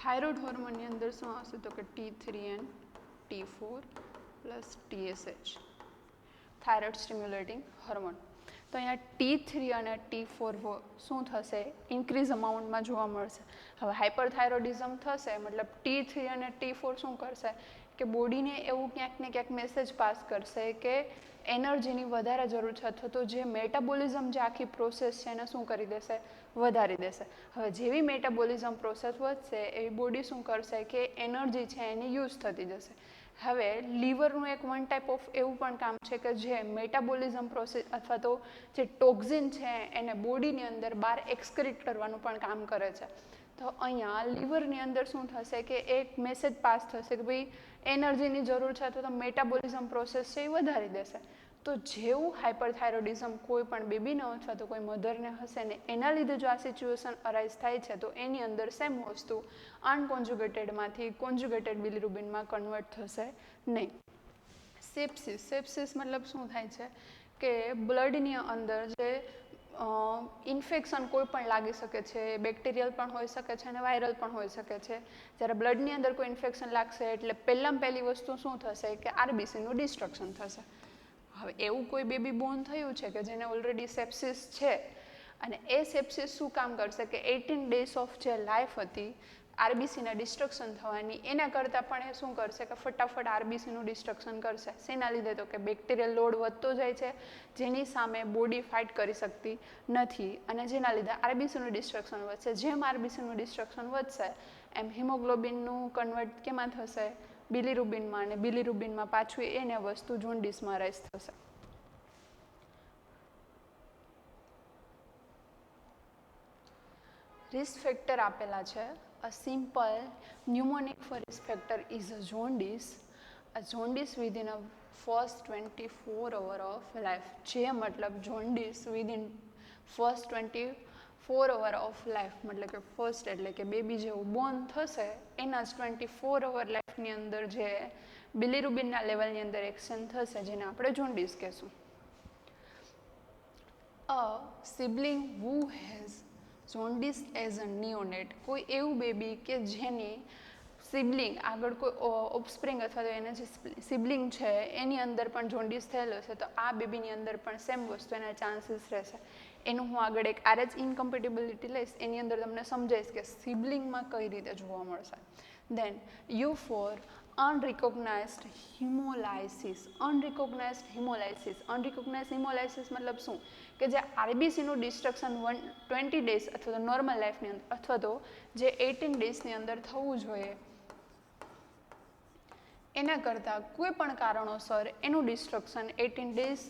થાઇરોઇડ હોર્મોનની અંદર શું આવશે તો કે T3 and T4 plus TSH, thyroid stimulating hormone. તો અહીંયા T3 અને T4 શું થશે? ઇન્ક્રીઝ અમાઉન્ટમાં જોવા મળશે. હવે હાઇપરથાઇરોડિઝમ થશે મતલબ T3 અને T4 શું કરશે કે બોડીને એવું ક્યાંક ને ક્યાંક મેસેજ પાસ કરશે કે એનર્જીની વધારે જરૂર છે, અથવા તો જે મેટાબોલિઝમ જે આખી પ્રોસેસ છે એને શું કરી દેશે, વધારી દેશે. હવે જેવી મેટાબોલિઝમ પ્રોસેસ વધશે એવી બોડી શું કરશે કે એનર્જી છે એની યુઝ થતી જશે. હવે લીવરનું એક વન ટાઈપ ઓફ એવું પણ કામ છે કે જે મેટાબોલિઝમ પ્રોસેસ અથવા તો જે ટોક્ઝિન છે એને બોડીની અંદર બહાર એક્સક્રીટ કરવાનું પણ કામ કરે છે. તો અહીંયા લીવરની અંદર શું થશે કે એક મેસેજ પાસ થશે કે ભાઈ એનર્જીની જરૂર છે, અથવા તો મેટાબોલિઝમ પ્રોસેસ છે એ વધારી દેશે. તો જેવું હાઇપરથાઇરોઇડિઝમ કોઈ પણ બેબીને અથવા તો કોઈ મધરને હશે ને એના લીધે જો આ સિચ્યુએશન અરાઇઝ થાય છે તો એની અંદર સેમ વસ્તુ અનકોન્જ્યુગેટેડમાંથી કોન્જ્યુગેટેડ બિલિરુબિનમાં કન્વર્ટ થશે નહીં. સેપ્સિસ મતલબ શું થાય છે કે બ્લડની અંદર જે ઇન્ફેક્શન કોઈ પણ લાગી શકે છે, બેક્ટેરિયલ પણ હોઈ શકે છે અને વાયરલ પણ હોઈ શકે છે. જ્યારે બ્લડની અંદર કોઈ ઇન્ફેક્શન લાગશે એટલે પહેલી વસ્તુ શું થશે કે આરબીસીનું ડિસ્ટ્રક્શન થશે. હવે એવું કોઈ બેબી બોર્ન થયું છે કે જેને ઓલરેડી સેપ્સિસ છે અને એ સેપ્સિસ શું કામ કરશે કે 18 ડેઝ ઓફ જે લાઈફ હતી આરબીસીના ડિસ્ટ્રક્શન થવાની એના કરતાં પણ એ શું કરશે કે ફટાફટ આરબીસીનું ડિસ્ટ્રક્શન કરશે. શેના લીધે તો કે બેક્ટેરિયલ લોડ વધતો જાય છે જેની સામે બોડી ફાઇટ કરી શકતી નથી અને જેના લીધે આરબીસીનું ડિસ્ટ્રક્શન વધશે. જેમ આરબીસીનું ડિસ્ટ્રક્શન વધશે એમ હિમોગ્લોબિનનું કન્વર્ટ કેમાં થશે, બિલિરુબિનમાં, અને બિલિરુબિનમાં પાછું એને વસ્તુ જોન્ડિસમાં રાઈઝ થશે. રિસ્ક ફેક્ટર આપેલા છે. A simple mnemonic for risk factor is a jaundice. A jaundice within a first 24 hour of life. જે મતલબ jaundice within first 24 hour of life મતલબ કે ફર્સ્ટ એટલે કે બેબી જેવું બોર્ન થશે એના જ 24 hour લાઈફની અંદર જે બિલિરુબિનના લેવલની અંદર એક્શન થશે જેને આપણે jaundice કહેશું. A sibling who has jaundice as a neonate, કોઈ એવું બેબી કે જેની સિબલિંગ આગળ કોઈ ઓફસ્પ્રિંગ અથવા તો એના જે સિબલિંગ છે એની અંદર પણ જોન્ડિસ થયેલો છે તો આ બેબીની અંદર પણ સેમ વસ્તુ એના ચાન્સીસ રહેશે. એનું હું આગળ એક આરએચ ઇનકમ્પેટેબિલિટી લઈશ એની અંદર તમને સમજાઈશ કે સિબલિંગમાં કઈ રીતે જોવા મળશે. Then you for અનરિકોગ્નાઇઝડ હિમોલાઇસિસ. અનરિકોગ્નાઇઝડ હિમોલાઇસિસ મતલબ શું કે જે આરબીસીનું ડિસ્ટ્રક્શન 20 ડેઝ અથવા તો નોર્મલ લાઈફની અંદર અથવા તો જે 18 ડેઝની અંદર થવું જોઈએ એના કરતાં કોઈ પણ કારણોસર એનું ડિસ્ટ્રક્શન 18 ડેઝ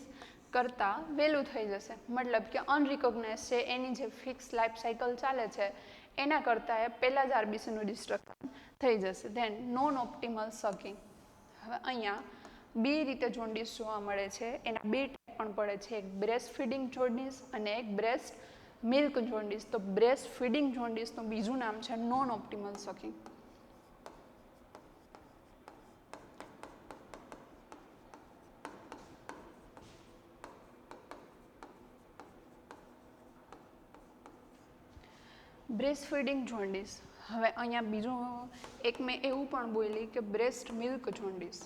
કરતાં વહેલું થઈ જશે. મતલબ કે અનરિકોગ્નાઇઝ છે એની જે ફિક્સ લાઈફ સાયકલ ચાલે છે એના કરતાં એ પહેલાં જ આરબીસીનું ડિસ્ટ્રક્શન થઈ જશે. Then non optimal sucking. હવે અહીંયા બે રીતે જોન્ડિસ જોવા મળે છે. એના બે ટાઈપ પણ પડે છે, એક બ્રેસ્ટ ફીડિંગ જોન્ડિસ અને એક બ્રેસ્ટ મિલ્ક જોન્ડિસ. તો બ્રેસ્ટ ફીડિંગ જોન્ડિસનું બીજું નામ છે non optimal sucking. Breast feeding jaundice. હવે અહીંયા બીજું એક મેં એવું પણ બોલી કે બ્રેસ્ટ મિલ્ક જોન્ડિસ.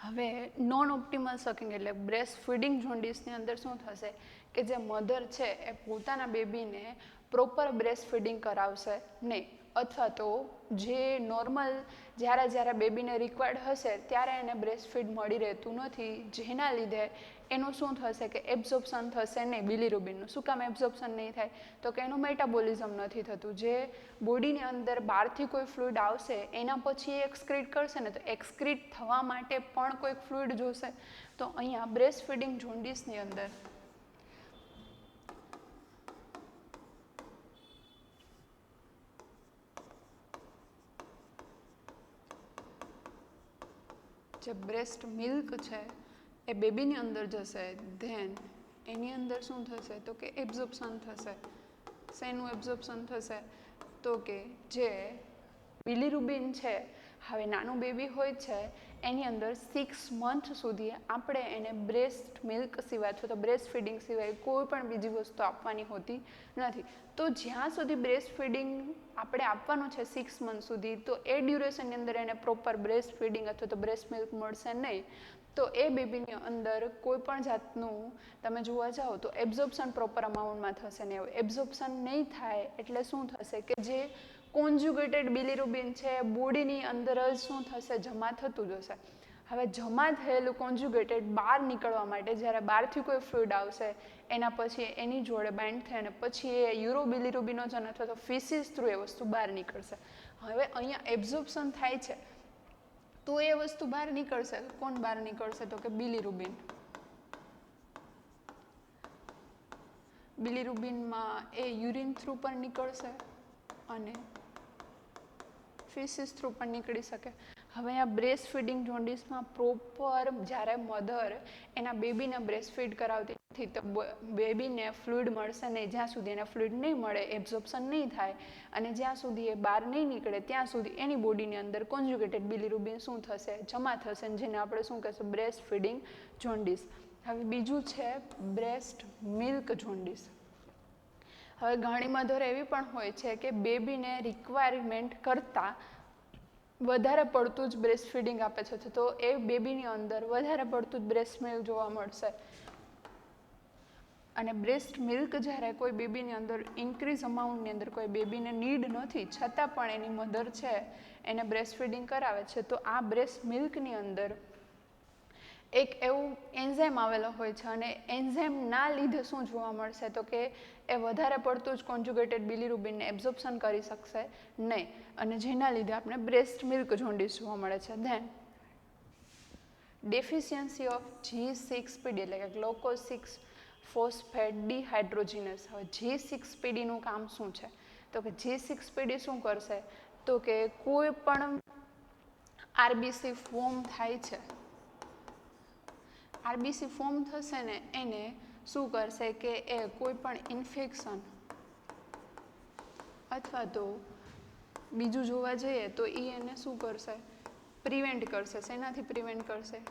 હવે નોન ઓપ્ટિમલ સકિંગ એટલે બ્રેસ્ટ ફીડિંગ જોન્ડિસની અંદર શું થશે કે જે મધર છે એ પોતાના બેબીને પ્રોપર બ્રેસ્ટ ફીડિંગ કરાવશે નહીં અથવા તો જે નોર્મલ જ્યારે બેબીને રિક્વાયર્ડ હશે ત્યારે એને બ્રેસ્ટ ફીડ મળી રહેતું નથી જેના લીધે એનું શું થશે કે એબ્ઝોર્પ્શન થશે નહીં બિલિરુબિનનું. શું કામ એબ્ઝોર્પ્શન નહીં થાય તો કે એનું મેટાબોલિઝમ નથી થતું. જે બોડીની અંદર બહારથી કોઈ ફ્લુઇડ આવશે એના પછી એ એક્સક્રીટ કરશે ને તો એક્સક્રીટ થવા માટે પણ કોઈક ફ્લુઇડ જોશે. તો અહીંયા બ્રેસ્ટ ફીડિંગ જોન્ડિસની અંદર જે બ્રેસ્ટ મિલ્ક છે એ બેબીની અંદર જશે. ધેન એની અંદર શું થશે તો કે એબ્ઝોર્પ્શન થશે. શેનું એબ્ઝોર્પ્શન થશે તો કે જે બિલિરુબિન છે હવે નાનું બેબી હોય છે એની અંદર 6 મંથ સુધી આપણે એને બ્રેસ્ટ મિલ્ક સિવાય અથવા તો બ્રેસ્ટ ફીડિંગ સિવાય કોઈ પણ બીજી વસ્તુ આપવાની હોતી નથી. તો જ્યાં સુધી બ્રેસ્ટ ફીડિંગ આપણે આપવાનું છે 6 મંથ સુધી, તો એ ડ્યુરેશનની અંદર એને પ્રોપર બ્રેસ્ટ ફીડિંગ અથવા તો બ્રેસ્ટ મિલ્ક મળશે નહીં, તો એ બેબીની અંદર કોઈ પણ જાતનું તમે જોવા જાઓ તો એબ્ઝોર્પ્શન પ્રોપર અમાઉન્ટમાં થશે નહીં. એબ્ઝોર્પ્શન નહીં થાય એટલે શું થશે કે જે કોન્જ્યુગેટેડ બિલીરુબિન છે બોડીની અંદર જ શું થશે, જમા થતું જશે. હવે જમા થયેલું કોન્જ્યુગેટેડ બહાર નીકળવા માટે જ્યારે બહારથી કોઈ ફ્લુઇડ આવશે એના પછી એની જોડે બાઇન્ડ થાય અને પછી એ યુરોબિલિરુબિનોજન અથવા તો ફિસિસ થ્રુ એ વસ્તુ બહાર નીકળશે. હવે અહીંયા એબ્ઝોર્પ્શન થાય છે તો એ વસ્તુ બહાર નીકળશે. કોણ બહાર નીકળશે? તો કે બિલીરુબિન. બિલીરુબિનમાં એ યુરિન થ્રુ પણ નીકળશે અને ફિસિસ થ્રુ પણ નીકળી શકે. હવે આ બ્રેસ્ટ ફીડિંગ જોન્ડિસમાં પ્રોપર જ્યારે મધર એના બેબીને બ્રેસ્ટ ફીડ કરાવતી નથી તો બેબીને ફ્લુઇડ મળશે નહીં. જ્યાં સુધી એને ફ્લુઇડ નહીં મળે, એબ્ઝોર્પ્શન નહીં થાય અને જ્યાં સુધી એ બહાર નહીં નીકળે ત્યાં સુધી એની બોડીની અંદર કોન્જ્યુગેટેડ બિલીરુબિન શું થશે, જમા થશે, જેને આપણે શું કહેશું, બ્રેસ્ટ ફીડિંગ જોન્ડિસ. હવે બીજું છે બ્રેસ્ટ મિલ્ક જોન્ડિસ. હવે ઘણી મધર એવી પણ હોય છે કે બેબીને રિક્વાયરમેન્ટ કરતાં વધારે પડતું જ બ્રેસ્ટ ફીડિંગ આપે છે, તો એ બેબીની અંદર વધારે પડતું જ બ્રેસ્ટ મિલ્ક જોવા મળશે. અને બ્રેસ્ટ મિલ્ક જ્યારે કોઈ બેબીની અંદર ઇન્ક્રીઝ અમાઉન્ટની અંદર કોઈ બેબીને નીડ નથી છતાં પણ એની મધર છે એને બ્રેસ્ટ ફીડિંગ કરાવે છે, તો આ બ્રેસ્ટ મિલ્કની અંદર એક એવું એન્ઝાઇમ આવેલો હોય છે અને એન્ઝાઇમના લીધે શું જોવા મળશે તો કે એ વધારે પડતું જ કોન્જ્યુગેટેડ બિલીરુબિનને એબ્ઝોર્પ્શન કરી શકશે નહીં અને જેના લીધે આપણે બ્રેસ્ટ મિલ્ક જોન્ડિસ જોવા મળે છે. ધેન ડેફિશિયન્સી ઓફ G6PD એટલે કે ગ્લુકોઝ 6 ફોસ્ફેટ ડિહાઇડ્રોજિનેસ. હવે G6PD કામ શું છે તો કે G6PD શું કરશે તો કે કોઈ પણ RBC ફોર્મ થાય છે, RBC ફોર્મ થશે ને એને શું કરશે કે એ કોઈ પણ ઇન્ફેક્શન અથવા તો બીજું જોવા જઈએ તો એ એને શું કરશે, પ્રિવેન્ટ કરશે. શેનાથી પ્રિવેન્ટ કરશે?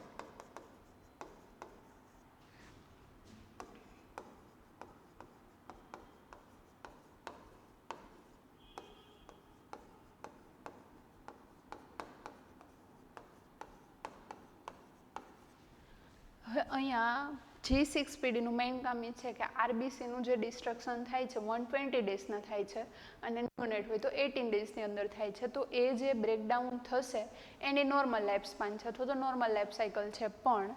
હવે અહીંયા G6PD મેઇન કામ એ છે કે આરબીસીનું જે ડિસ્ટ્રક્શન થાય છે 120 ડેઝના થાય છે અને ન્યુનેટ હોય તો 18 ડેઝની અંદર થાય છે. તો એ જે બ્રેકડાઉન થશે એની નોર્મલ લાઈફ સ્પાન છે અથવા તો નોર્મલ લાઈફ સાયકલ છે, પણ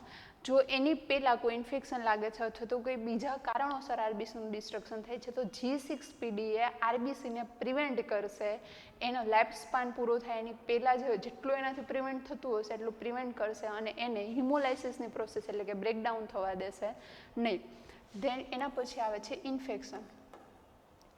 જો એની પહેલાં કોઈ ઇન્ફેક્શન લાગે છે અથવા તો કોઈ બીજા કારણોસર આરબીસીનું ડિસ્ટ્રક્શન થાય છે તો G6PD એ આરબીસીને પ્રિવેન્ટ કરશે. એનો લાઈફ સ્પાન પૂરો થાય એની પહેલાં જેટલું એનાથી પ્રિવેન્ટ થતું હશે એટલું પ્રિવેન્ટ કરશે અને એને હિમોલાઇસિસની પ્રોસેસ એટલે કે બ્રેકડાઉન થવા દેશે નહીં. ધેન એના પછી આવે છે ઇન્ફેક્શન.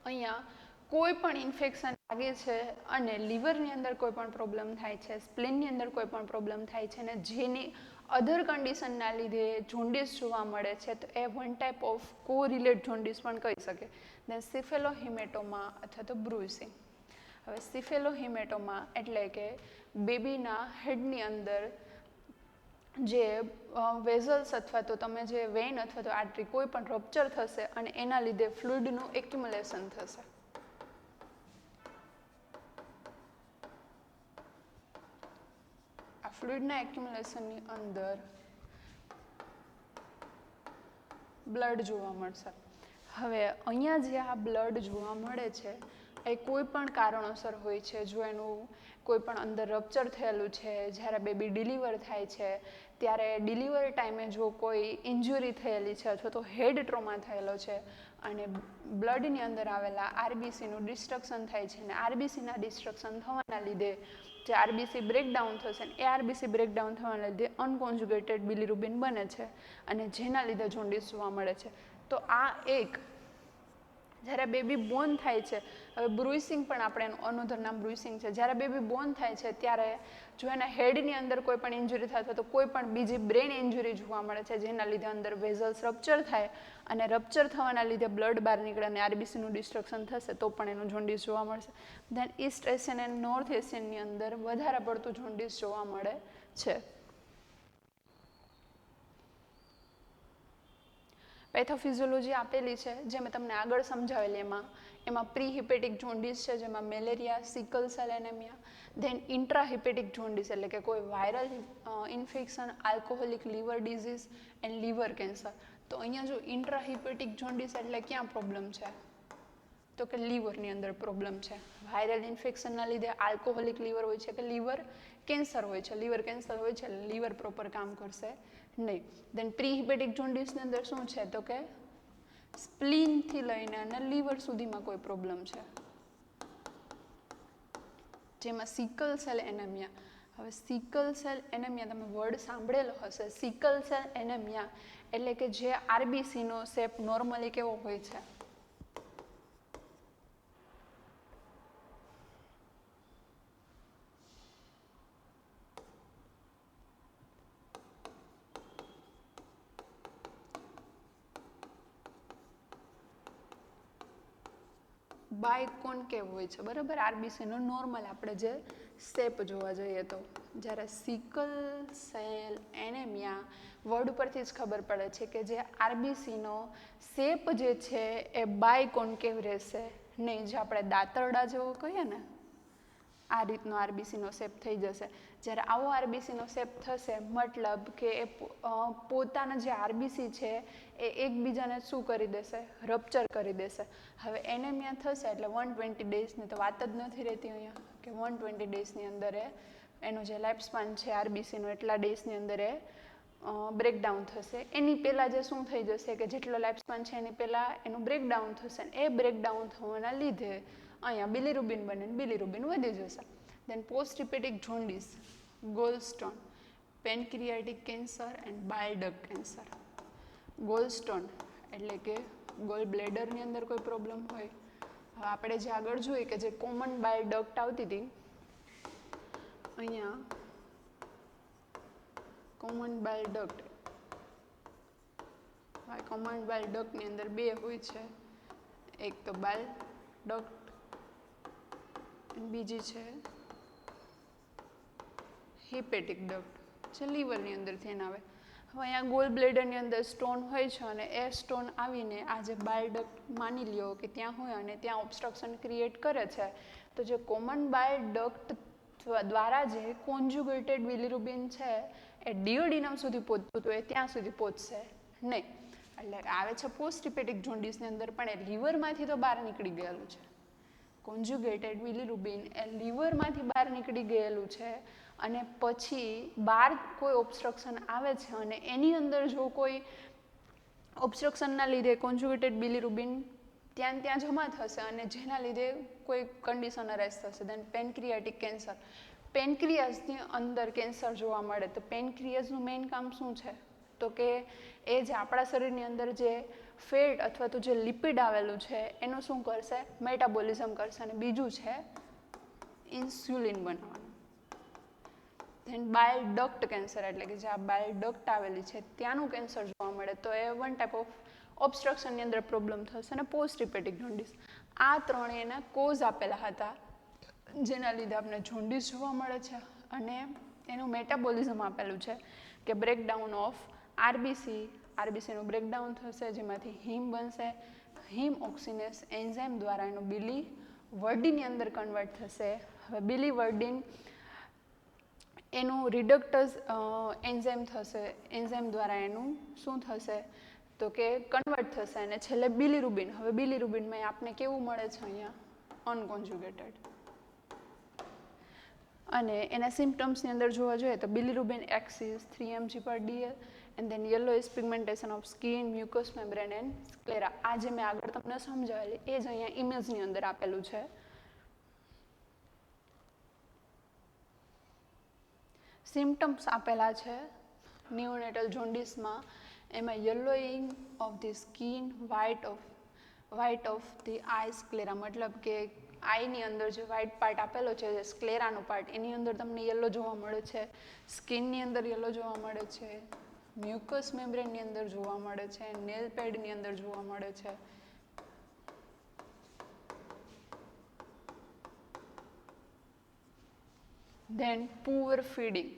અહીંયા કોઈ પણ ઇન્ફેક્શન લાગે છે અને લીવરની અંદર કોઈ પણ પ્રોબ્લેમ થાય છે, સ્પ્લેનની અંદર કોઈ પણ પ્રોબ્લેમ થાય છે અને જેની અધર કન્ડિશનના લીધે જોન્ડિસ જોવા મળે છે તો એ one type of correlate jaundice પણ કહી શકે. દેન સિફેલોહિમેટોમા અથવા તો બ્રુઇસિંગ. હવે સિફેલોહિમેટોમા એટલે કે બેબીના હેડની અંદર જે વેઝલ્સ અથવા તો તમે જે વેઇન અથવા તો આર્ટરી કોઈ પણ રપ્ચર થશે અને એના લીધે ફ્લુઇડનું એક્યુમ્યુલેશન થશે. આ ફ્લુઇડના એક્યુમ્યુલેશનની અંદર બ્લડ જોવા મળશે. હવે અહીંયા જે આ બ્લડ જોવા મળે છે એ કોઈ પણ કારણોસર હોય છે. જો એનું કોઈ પણ અંદર રપ્ચર થયેલું છે, જ્યારે બેબી ડિલિવર થાય છે ત્યારે ડિલિવરી ટાઈમે જો કોઈ ઇન્જુરી થયેલી છે અથવા તો હેડ ટ્રોમા થયેલો છે અને બ્લડની અંદર આવેલા આરબીસીનું ડિસ્ટ્રક્શન થાય છે અને આરબીસીના ડિસ્ટ્રક્શન થવાના લીધે જે આરબીસી બ્રેકડાઉન થશે ને એ આરબીસી બ્રેકડાઉન થવાના લીધે અનકોન્જ્યુગેટેડ બિલીરુબિન બને છે અને જેના લીધે જોન્ડિસ જોવા મળે છે. તો આ એક જ્યારે બેબી બોર્ન થાય છે, હવે બ્રુઇસિંગ પણ આપણે એનું અનોધર નામ બ્રુઇસિંગ છે, જ્યારે બેબી બોર્ન થાય છે ત્યારે જો એના હેડની અંદર કોઈ પણ ઇન્જરી થાય અથવા તો કોઈ પણ બીજી બ્રેન ઇન્જરી જોવા મળે છે જેના લીધે અંદર વેઝલ્સ રપ્ચર થાય અને રપ્ચર થવાના લીધે બ્લડ બહાર નીકળે અને આરબીસીનું ડિસ્ટ્રક્શન થશે તો પણ એનું જોન્ડિસ જોવા મળશે. Then East Asian and North એશિયનની અંદર વધારે પડતું જોન્ડિસ જોવા મળે છે. પેથોફિઝિયોલોજી આપેલી છે જે મેં તમને આગળ સમજાવેલી એમાં પ્રી હિપેટિક જોન્ડિસ છે જેમાં malaria, sickle cell anaemia, then intra hepatic jaundice એટલે કે કોઈ viral infection, alcoholic liver disease and liver cancer. તો અહીંયા જો ઇન્ટ્રા હિપેટિક જોન્ડિસ એટલે ક્યાં પ્રોબ્લેમ છે તો કે લીવરની અંદર પ્રોબ્લેમ છે. વાયરલ ઇન્ફેક્શનના લીધે આલ્કોહોલિક લીવર હોય છે કે લીવર કેન્સર હોય છે. લીવર કેન્સર હોય છે એટલે લીવર પ્રોપર કામ કરશે નહીં. દેન પ્રી હિપેટિક જોન્ડિસની અંદર શું છે તો કે સ્પ્લીનથી લઈને અને લીવર સુધીમાં કોઈ પ્રોબ્લેમ છે, જેમાં સિકલ સેલ એનેમિયા. હવે સિકલ સેલ એનેમિયા તમે વર્ડ સાંભળેલો હશે. સિકલ સેલ એનેમિયા એટલે કે જે આરબીસીનો શેપ નોર્મલી કેવો હોય છે બાયકોન્કેવ હોય છે, બરાબર. આરબીસીનો નોર્મલ આપણે જે શેપ જોવા જઈએ તો, જ્યારે સિકલ સેલ એનેમિયા વર્ડ ઉપરથી જ ખબર પડે છે કે જે આરબીસીનો શેપ જે છે એ બાયકોન્કેવ રહેશે નહીં. જે આપણે દાંતરડા જેવો કહીએ ને આ રીતનો આરબીસીનો શેપ થઈ જશે. જ્યારે આવો આરબીસીનો શેપ થશે મતલબ કે એ પોતાના જે આરબીસી છે એ એકબીજાને શું કરી દેશે, રપ્ચર કરી દેશે. હવે એનેમિયા થશે એટલે 120 ડેઝની તો વાત જ નથી રહેતી અહીંયા કે 120 ડેઝની અંદર એનું જે લાઈફ સ્પાન છે આરબીસીનો એટલા ડેઝની અંદર એ બ્રેકડાઉન થશે. એની પહેલાં જે શું થઈ જશે કે જેટલો લાઈફ સ્પાન છે એની પહેલાં એનું બ્રેકડાઉન થશે ને એ બ્રેકડાઉન થવાના લીધે અહીંયા બિલીરુબિન બને ને બિલીરુબિન વધી જશે. Then post hepatic jaundice, gallstone, pancreatic cancer and bile duct cancer. Gallstone એટલે કે ગોલ બ્લેડરની અંદર કોઈ પ્રોબ્લેમ હોય. હવે આપણે જે આગળ જોઈએ કે જે કોમન બાઇલ ડક્ટ આવતી હતી અહીંયા કોમન બાઇલ ડક્ટ, કોમન બાઇલ ડક્ટની અંદર બે હોય છે, એક તો બાઇલ ડક્ટ બીજી છે હિપેટિક ડક્ટ જે લીવરની અંદરથી એને આવે. હવે અહીંયા ગોલ બ્લેડરની અંદર સ્ટોન હોય છે અને એ સ્ટોન આવીને આ જે બાઇલ ડક્ટ માની લ્યો કે ત્યાં હોય અને ત્યાં ઓબ્સ્ટ્રક્શન ક્રિએટ કરે છે. તો જે કોમન બાઇલ ડક્ટ દ્વારા જે કોન્જ્યુગેટેડ બિલીરુબિન છે એ ડિયોડિનમ સુધી પહોંચતું હતું એ ત્યાં સુધી પહોંચશે નહીં. એટલે આવે છે પોસ્ટ હિપેટિક જોન્ડિસની અંદર પણ એ લીવરમાંથી તો બહાર નીકળી ગયેલું છે. કોન્જ્યુગેટેડ બિલીરુબિન એ લીવરમાંથી બહાર નીકળી ગયેલું છે અને પછી બહાર કોઈ ઓબ્સ્ટ્રક્શન આવે છે અને એની અંદર જો કોઈ ઓબ્સ્ટ્રક્શનના લીધે કોન્જ્યુગેટેડ બિલીરુબિન ત્યાં જમા થશે અને જેના લીધે કોઈ કન્ડિશન અરાઇઝ થશે. દેન પેનક્રિયાટિક કેન્સર. પેનક્રિયાસની અંદર કેન્સર જોવા મળે તો પેનક્રિયાસનું મેઇન કામ શું છે તો કે એ જે આપણા શરીરની અંદર જે ફેટ અથવા તો જે લિપિડ આવેલું છે એનું શું કરશે, મેટાબોલિઝમ કરશે અને બીજું છે ઇન્સ્યુલિન બનાવવાનું. ધેન બાઇલ ડક્ટ કેન્સર એટલે કે જે આ બાઇલ ડક્ટ આવેલી છે ત્યાંનું કેન્સર જોવા મળે તો એ વન ટાઈપ ઓફ ઓબ્સ્ટ્રક્શનની અંદર પ્રોબ્લેમ થશે અને પોસ્ટ હિપેટિક જોન્ડિસ. આ ત્રણેયના કોઝ આપેલા હતા જેના લીધે આપણે જોન્ડિસ જોવા મળે છે અને એનું મેટાબોલિઝમ આપેલું છે કે બ્રેકડાઉન ઓફ આરબીસીનું બ્રેકડાઉન થશે જેમાંથી હિમ બનશે. હિમ ઓક્સિનેસ એન્ઝાઇમ દ્વારા એનું બિલી વર્ડિનની અંદર કન્વર્ટ થશે. હવે બિલી વર્ડિન એનું રિડક્ટસ એન્ઝાઇમ થશે, એન્ઝાઇમ દ્વારા એનું શું થશે તો કે કન્વર્ટ થશે અને છેલ્લે બિલીરુબિન. હવે બિલીરુબિનમાં આપને કેવું મળે છે અહીંયા અનકોન્જ્યુગેટેડ. અને એના સિમ્પટમ્સની અંદર જોવા જોઈએ તો bilirubin exceeds 3 mg/dl and then yellowish pigmentation of skin, mucus membrane and sclera. આ જે મેં આગળ તમને સમજાવેલી એ જ અહીંયા ઇમેજની અંદર આપેલું છે. સિમ્પટમ્સ આપેલા છે નિયોનેટલ જોન્ડિસમાં. એમાં yellowing of the skin, white of the eye sclera, મતલબ કે આઈની અંદર જે વ્હાઇટ પાર્ટ આપેલો છે, જે સ્ક્લેરાનો પાર્ટ, એની અંદર તમને યલો જોવા મળે છે, સ્કિનની અંદર યલો જોવા મળે છે, મ્યુકસ મેમ્બ્રેનની અંદર જોવા મળે છે, નેલ પેડની અંદર જોવા મળે છે. Then poor feeding.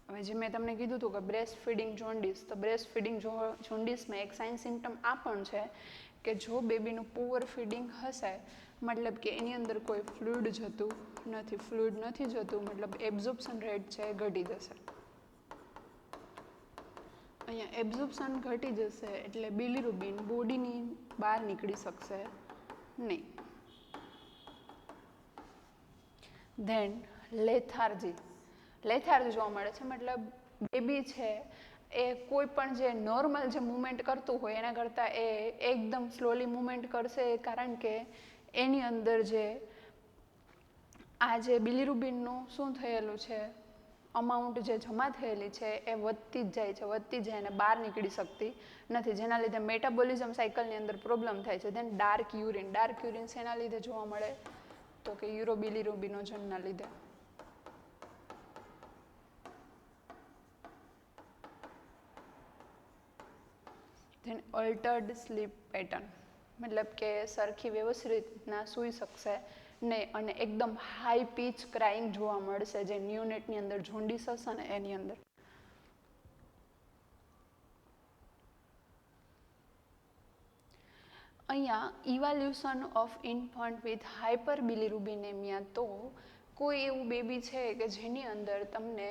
હવે જે મેં તમને કીધું હતું કે બ્રેસ્ટ ફીડિંગ જોન્ડિસ, તો બ્રેસ્ટ ફીડિંગ જોન્ડિસમાં એક સાઇન સિમ્ટમ આ પણ છે કે જો બેબીનું પુઅર ફીડિંગ હશે, મતલબ કે એની અંદર કોઈ ફ્લુઇડ જતું નથી, ફ્લુઇડ નથી જતું મતલબ એબ્ઝોર્પ્શન રેટ છે એ ઘટી જશે. અહીંયા એબ્ઝોર્પ્શન ઘટી જશે એટલે બિલિરુબિન બોડીની બહાર નીકળી શકશે નહીં. Than lethargy. લેથાર્જી જોવા મળે છે, મતલબ બેબી છે એ કોઈ પણ જે નોર્મલ જે મૂવમેન્ટ કરતું હોય એના કરતાં એ એકદમ સ્લોલી મૂવમેન્ટ કરશે, કારણ કે એની અંદર જે આ જે બિલિરુબિનનું શું થયેલું છે, અમાઉન્ટ જે જમા થયેલી છે એ વધતી જ જાય અને બહાર નીકળી શકતી નથી, જેના લીધે મેટાબોલિઝમ સાયકલની અંદર પ્રોબ્લેમ થાય છે. Then dark urine. Dark urine શેના લીધે જોવા મળે, તો કે યુરોબિલિરુબિનોજનના લીધે. ધેન અલ્ટર્ડ સ્લીપ પેટર્ન, મતલબ કે સરખી વ્યવસ્થિત રીતના સૂઈ શકશે નહીં અને એકદમ હાઈ પીચ ક્રાઇંગ જોવા મળશે, જે ન્યુનેટની અંદર જોન્ડિસ હશે ને એની અંદર. અહીંયા ઇવાલ્યુશન ઓફ ઇન્ફન્ટ વિથ હાઇપર બિલિરુબિનેમિયા, તો કોઈ એવું બેબી છે કે જેની અંદર તમને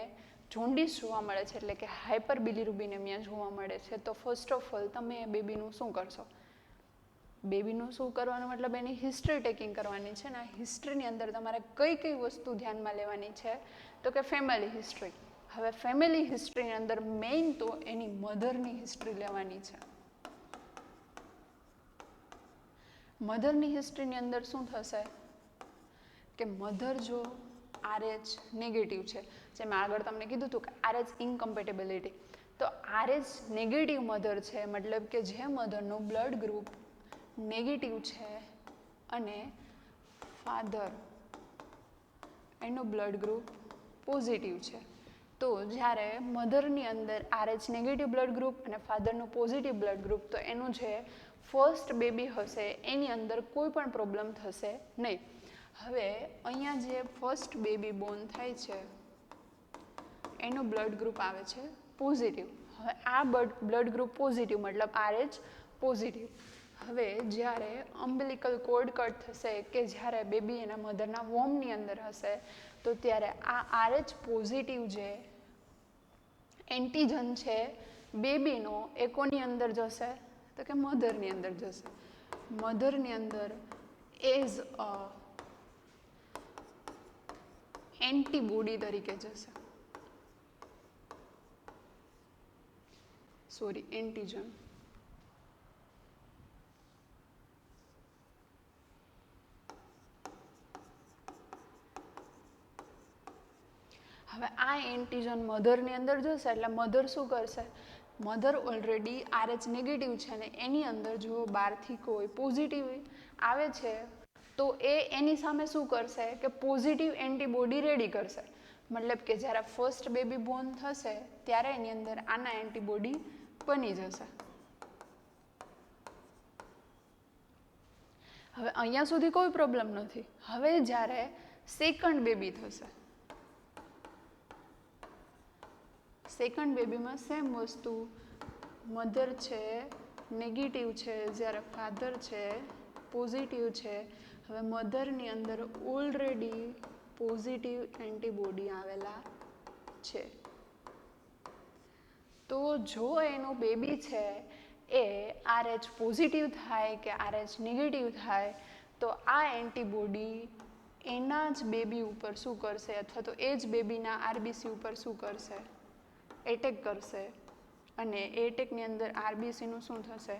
જોન્ડિસ જોવા મળે છે, એટલે કે હાઇપર બિલિરુબિનેમિયા જોવા મળે છે, તો ફર્સ્ટ ઓફ ઓલ તમે એ બેબીનું શું કરશો? બેબીનું શું કરવાનું મતલબ એની હિસ્ટ્રી ટેકિંગ કરવાની છે ને. હિસ્ટ્રીની અંદર તમારે કઈ કઈ વસ્તુ ધ્યાનમાં લેવાની છે, તો કે ફેમિલી હિસ્ટ્રી. હવે ફેમિલી હિસ્ટ્રીની અંદર મેઇન તો એની મધરની હિસ્ટ્રી લેવાની છે. મધરની હિસ્ટ્રીની અંદર શું થશે કે મધર જો RH નેગેટિવ છે, જે મેં આગળ તમને કીધું હતું કે RH ઇનકમ્પેટેબિલિટી, તો RH નેગેટિવ મધર છે, મતલબ કે જે મધરનું બ્લડ ગ્રુપ નેગેટિવ છે અને ફાધર એનું બ્લડ ગ્રુપ પોઝિટિવ છે, તો જ્યારે મધરની અંદર RH નેગેટિવ બ્લડ ગ્રુપ અને ફાધરનું પોઝિટિવ બ્લડ ગ્રુપ, તો એનું જે ફર્સ્ટ બેબી હશે એની અંદર કોઈ પણ પ્રોબ્લેમ થશે નહીં. હવે અહીંયા જે ફર્સ્ટ બેબી બોર્ન થાય છે એનું બ્લડ ગ્રુપ આવે છે પોઝિટિવ. હવે આ બ્લડ ગ્રુપ પોઝિટિવ મતલબ RH પોઝિટિવ. હવે જ્યારે અમ્બિલિકલ કોર્ડ કટ થશે, કે જ્યારે બેબી એના મધરના વોર્મની અંદર હશે, તો ત્યારે આ RH પોઝિટિવ જે એન્ટીજન છે બેબીનો એ કોની અંદર જશે, તો કે મધરની અંદર જશે. મધરની અંદર એઝ અ એન્ટીબોડી તરીકે જશે, એન્ટીજન. હવે આ એન્ટીજન મધરની અંદર જશે એટલે મધર શું કરશે, મધર ઓલરેડી RH નેગેટિવ છે ને એની અંદર જો બહારથી કોઈ પોઝિટિવ આવે છે, તો એ એની સામે શું કરશે કે પોઝિટિવ એન્ટીબોડી રેડી કરશે. મતલબ કે જ્યારે ફર્સ્ટ બેબી બોર્ન થશે ત્યારે એની અંદર આના એન્ટીબોડી બની જશે. હવે અહીંયા સુધી કોઈ પ્રોબ્લેમ નથી. હવે જ્યારે સેકન્ડ બેબી થશે, સેકન્ડ બેબીમાં સેમ વસ્તુ, મધર છે નેગેટિવ છે, જ્યારે ફાધર છે પોઝિટિવ છે. હવે મધરની અંદર ઓલરેડી પોઝિટિવ એન્ટીબોડી આવેલા છે, તો જો એનું બેબી છે એ RH પોઝિટિવ થાય કે RH નેગેટિવ થાય, તો આ એન્ટીબોડી એના જ બેબી ઉપર શું કરશે, અથવા તો એ જ બેબીના RBC ઉપર શું કરશે, એટેક કરશે, અને એ એટેકની અંદર RBCનું શું થશે,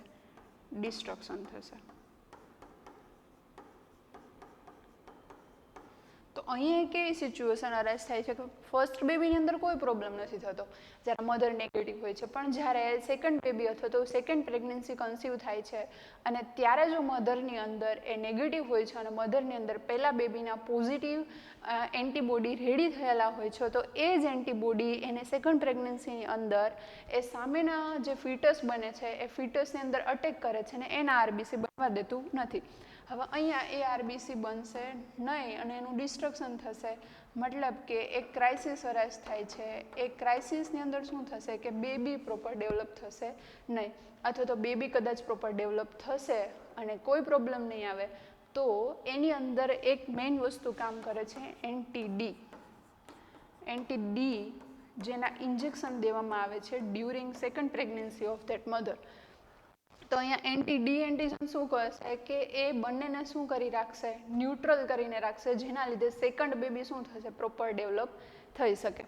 ડિસ્ટ્રક્શન થશે. તો અહીંયા કેવી સિચ્યુએશન અરાઇઝ થાય છે કે ફર્સ્ટ બેબીની અંદર કોઈ પ્રોબ્લેમ નથી થતો જ્યારે મધર નેગેટિવ હોય છે, પણ જ્યારે સેકન્ડ બેબી અથવા તો સેકન્ડ પ્રેગ્નન્સી કન્સીવ થાય છે અને ત્યારે જો મધરની અંદર એ નેગેટિવ હોય છે અને મધરની અંદર પહેલાં બેબીના પોઝિટિવ એન્ટીબોડી રેડી થયેલા હોય છે, તો એ જ એન્ટીબોડી એને સેકન્ડ પ્રેગ્નન્સીની અંદર એ સામેના જે ફીટસ બને છે એ ફીટસની અંદર અટેક કરે છે અને એના આરબીસી બનવા દેતું નથી. હવે અહીંયા એ આરબીસી બનશે નહીં અને એનું ડિસ્ટ્રક્શન થશે, મતલબ કે એક ક્રાઇસિસ અરાઇઝ થાય છે. એ ક્રાઇસિસની અંદર શું થશે કે બેબી પ્રોપર ડેવલપ થશે નહીં, અથવા તો બેબી કદાચ પ્રોપર ડેવલપ થશે અને કોઈ પ્રોબ્લેમ નહીં આવે તો એની અંદર એક મેઇન વસ્તુ કામ કરે છે એન્ટી ડી, જેના ઇન્જેક્શન દેવામાં આવે છે during second pregnancy of that mother. તો અહીંયા એન્ટી ડી એન્ટીજન શું કરશે કે એ બંનેને શું કરી રાખશે, ન્યુટ્રલ કરીને રાખશે, જેના લીધે સેકન્ડ બેબી શું થશે, પ્રોપર ડેવલપ થઈ શકે.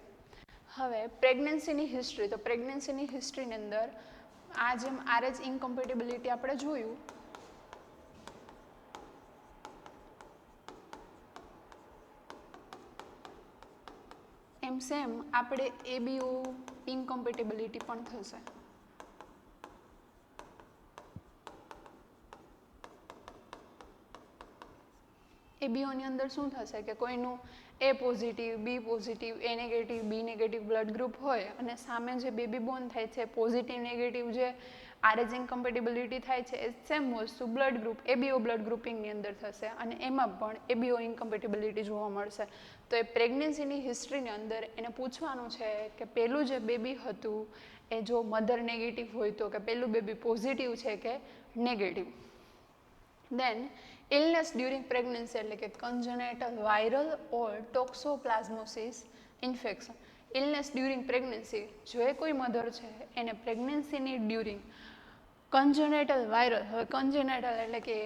હવે પ્રેગ્નન્સીની હિસ્ટ્રી, તો પ્રેગ્નન્સીની હિસ્ટ્રીની અંદર આ જેમ RH ઇન્કોમ્પેટિબિલિટી આપણે જોયું, એમ સેમ આપણે ABO ઇન્કોમ્પેટિબિલિટી પણ થશે. ABOની અંદર શું થશે કે કોઈનું A positive, B positive, A negative, B negative blood group હોય અને સામે જે બેબી બોર્ન થાય છે પોઝિટિવ નેગેટિવ જે RH ઇન્કોમ્પેટિબિલિટી થાય છે એ સેમ વસ્તુ બ્લડ ગ્રુપ ABO બ્લડ ગ્રુપિંગની અંદર થશે અને એમાં પણ ABO ઇન્કોમ્પેટિબિલિટી જોવા મળશે. તો એ પ્રેગ્નન્સીની હિસ્ટ્રીની અંદર એને પૂછવાનું છે કે પહેલું જે બેબી હતું એ જો મધર નેગેટિવ હોય તો કે પહેલું બેબી પોઝિટિવ છે કે નેગેટિવ. દેન ઇલનેસ ડ્યુરિંગ પ્રેગ્નન્સી એટલે કે કન્જેનેટલ વાયરલ ઓર ટોક્સોપ્લાઝમોસિસ ઇન્ફેક્શન. ઇલનેસ ડ્યુરિંગ પ્રેગ્નન્સી, જો એ કોઈ મધર છે એને પ્રેગ્નન્સીની ડ્યુરિંગ કન્જેનેટલ વાયરલ, હવે કન્જેનેટલ એટલે કે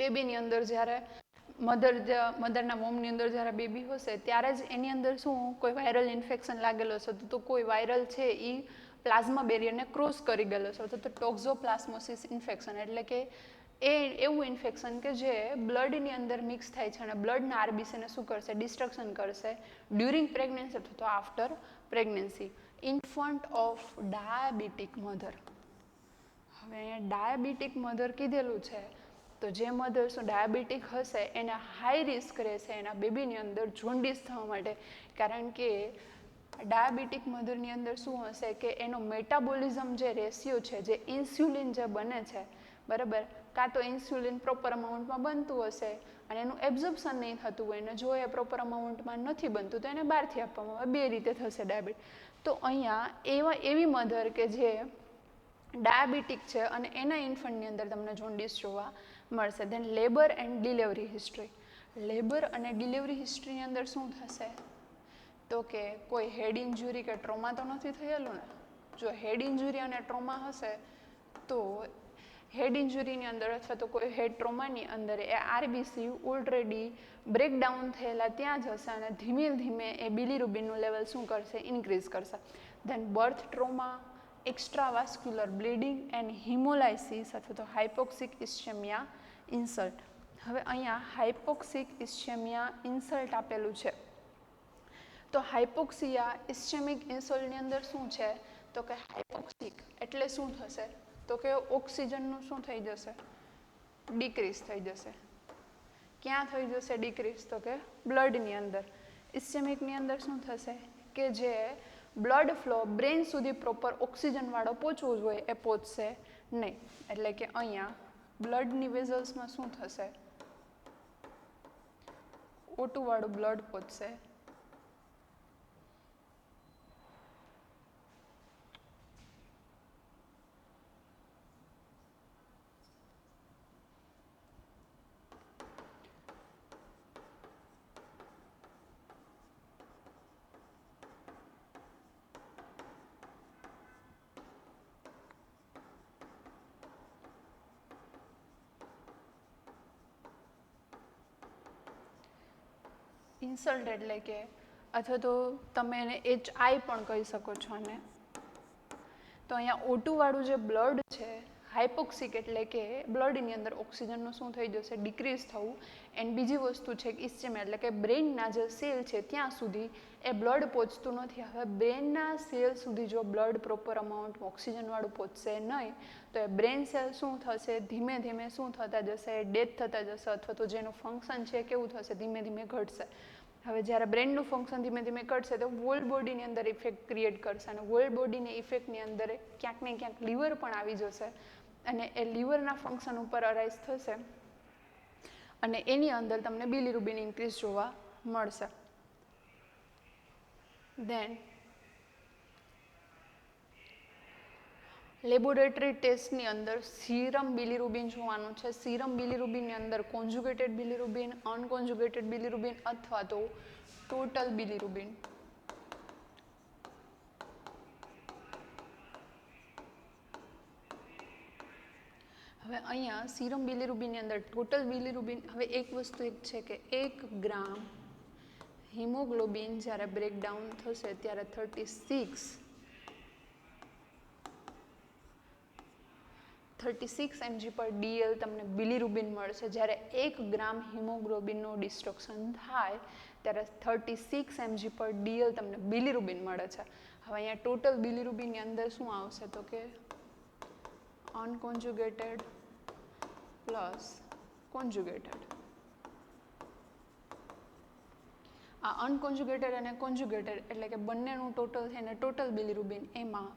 બેબીની અંદર જ્યારે મધરના વોમની અંદર જ્યારે બેબી હશે ત્યારે જ એની અંદર શું કોઈ વાયરલ ઇન્ફેક્શન લાગેલો હશે, તો કોઈ વાયરલ છે એ પ્લાઝમા બેરિયરને ક્રોસ કરી ગયેલો છે, તો ટોક્સોપ્લાઝમોસિસ ઇન્ફેક્શન એટલે કે એ એવું ઇન્ફેક્શન કે જે બ્લડની અંદર મિક્સ થાય છે અને બ્લડના આરબીસીને શું કરશે, ડિસ્ટ્રક્શન કરશે ડ્યુરિંગ પ્રેગ્નન્સી અથવા તો after pregnancy. Infant of diabetic mother, હવે અહીંયા ડાયાબિટીક મધર કીધેલું છે, તો જે મધર શું ડાયાબિટીક હશે એને હાઈ રિસ્ક રહેશે એના બેબીની અંદર જોન્ડિસ થવા માટે, કારણ કે ડાયાબિટીક મધરની અંદર શું હશે કે એનો મેટાબોલિઝમ જે રેશિયો છે, જે ઇન્સ્યુલિન જે બને છે બરાબર, કાં તો ઇન્સ્યુલિન પ્રોપર અમાઉન્ટમાં બનતું હશે અને એનું એબ્ઝોર્પ્શન નહીં થતું હોય, અને જો એ પ્રોપર અમાઉન્ટમાં નથી બનતું તો એને બહારથી આપવામાં આવે, બે રીતે થશે ડાયાબિટીસ. તો અહીંયા એવી મધર કે જે ડાયાબિટીક છે અને એના ઇન્ફન્ટની અંદર તમને જોન્ડિસ જોવા મળશે. Then labour and delivery history, labour અને ડિલિવરી હિસ્ટ્રીની અંદર શું થશે તો કે કોઈ હેડ ઇન્જુરી કે ટ્રોમા તો નથી થયેલું ને. જો હેડ ઇન્જુરી અને ટ્રોમા હશે તો હેડ ઇન્જુરીની અંદર અથવા તો કોઈ હેડ ટ્રોમાની અંદર એ આરબીસી ઓલરેડી બ્રેકડાઉન થયેલા ત્યાં જ હશે અને ધીમે ધીમે એ બિલીરુબિનનું લેવલ શું કરશે, ઇન્ક્રીઝ કરશે. Then birth trauma, extravascular bleeding and haemolysis અથવા તો હાઇપોક્સિક ઇસ્ચેમિયા ઇન્સલ્ટ. હવે અહીંયા હાઇપોક્સિક ઇસ્ચેમિયા ઇન્સલ્ટ આપેલું છે, તો હાઇપોક્સિયા ઇસ્ચેમિક ઇન્સલ્ટની અંદર શું છે તો કે હાઇપોક્સિક એટલે શું થશે તો કે ઓક્સિજનનું શું થઈ જશે, ડિક્રીઝ થઈ જશે. ક્યાં થઈ જશે ડિક્રીઝ તો કે બ્લડની અંદર. ઇસ્ચેમિકની અંદર શું થશે કે જે બ્લડ ફ્લો બ્રેઇન સુધી પ્રોપર ઓક્સિજનવાળો પહોંચવો જોઈએ એ પહોંચશે નહીં, એટલે કે અહીંયા બ્લડની વેઝલ્સમાં શું થશે, O2 વાળું બ્લડ પહોંચશે ઇન્સલ્ટ એટલે કે અથવા તો તમે એને HI પણ કહી શકો છો. અને તો અહીંયા O2 વાળું જે બ્લડ છે હાઇપોક્સિક એટલે કે બ્લડની અંદર ઓક્સિજનનું શું થઈ જશે, ડિક્રીઝ થવું. એન્ડ બીજી વસ્તુ છે કે ઇસ્ચેમિયા એટલે કે બ્રેઇનના જે સેલ છે ત્યાં સુધી એ બ્લડ પહોંચતું નથી. હવે બ્રેઇનના સેલ સુધી જો બ્લડ પ્રોપર અમાઉન્ટ ઓક્સિજનવાળું પહોંચશે નહીં તો એ બ્રેઇન સેલ શું થશે, ધીમે ધીમે શું થતા જશે, ડેથ થતા જશે, અથવા તો જેનું ફંક્શન છે કેવું થશે, ધીમે ધીમે ઘટશે. હવે જ્યારે બ્રેઇનનું ફંક્શન ધીમે ધીમે ઘટશે તો હોલ બોડીની અંદર ઇફેક્ટ ક્રિએટ કરશે, અને હોલ બોડીની ઇફેક્ટની અંદર ક્યાંક ને ક્યાંક લીવર પણ આવી જશે, અને એ લીવરના ફંક્શન ઉપર અરાઇઝ થશે, અને એની અંદર તમને બિલીરુબિન ઇન્ક્રીઝ જોવા મળશે. દેન લેબોરેટરી ટેસ્ટની અંદર સીરમ બિલીરુબિન જોવાનું છે. સીરમ બિલીરુબિનની અંદર કોન્જુગેટેડ બિલીરુબિન, અનકોન્જુગેટેડ બિલીરુબિન અથવા તો ટોટલ બિલીરુબિન. હવે અહીંયા સીરમ બિલીરુબિનની અંદર ટોટલ બિલીરુબિન, હવે એક વસ્તુ એક છે કે 1 ગ્રામ હિમોગ્લોબિન જ્યારે બ્રેકડાઉન થશે ત્યારે 36 mg/dl તમને બિલીરુબિન મળશે. જ્યારે 1 ગ્રામ હિમોગ્લોબિનનું ડિસ્ટ્રક્શન થાય ત્યારે 36 mg/dl તમને બિલીરુબિન મળે છે. હવે અહીંયા ટોટલ બિલીરુબિનની અંદર શું આવશે તો કે અનકોન્જુગેટેડ પ્લસ કોન્જુગેટેડ. આ અનકોન્જુગેટેડ અને કોન્જુગેટેડ એટલે કે બંનેનું ટોટલ થઈને ટોટલ બિલીરુબિન, એમાં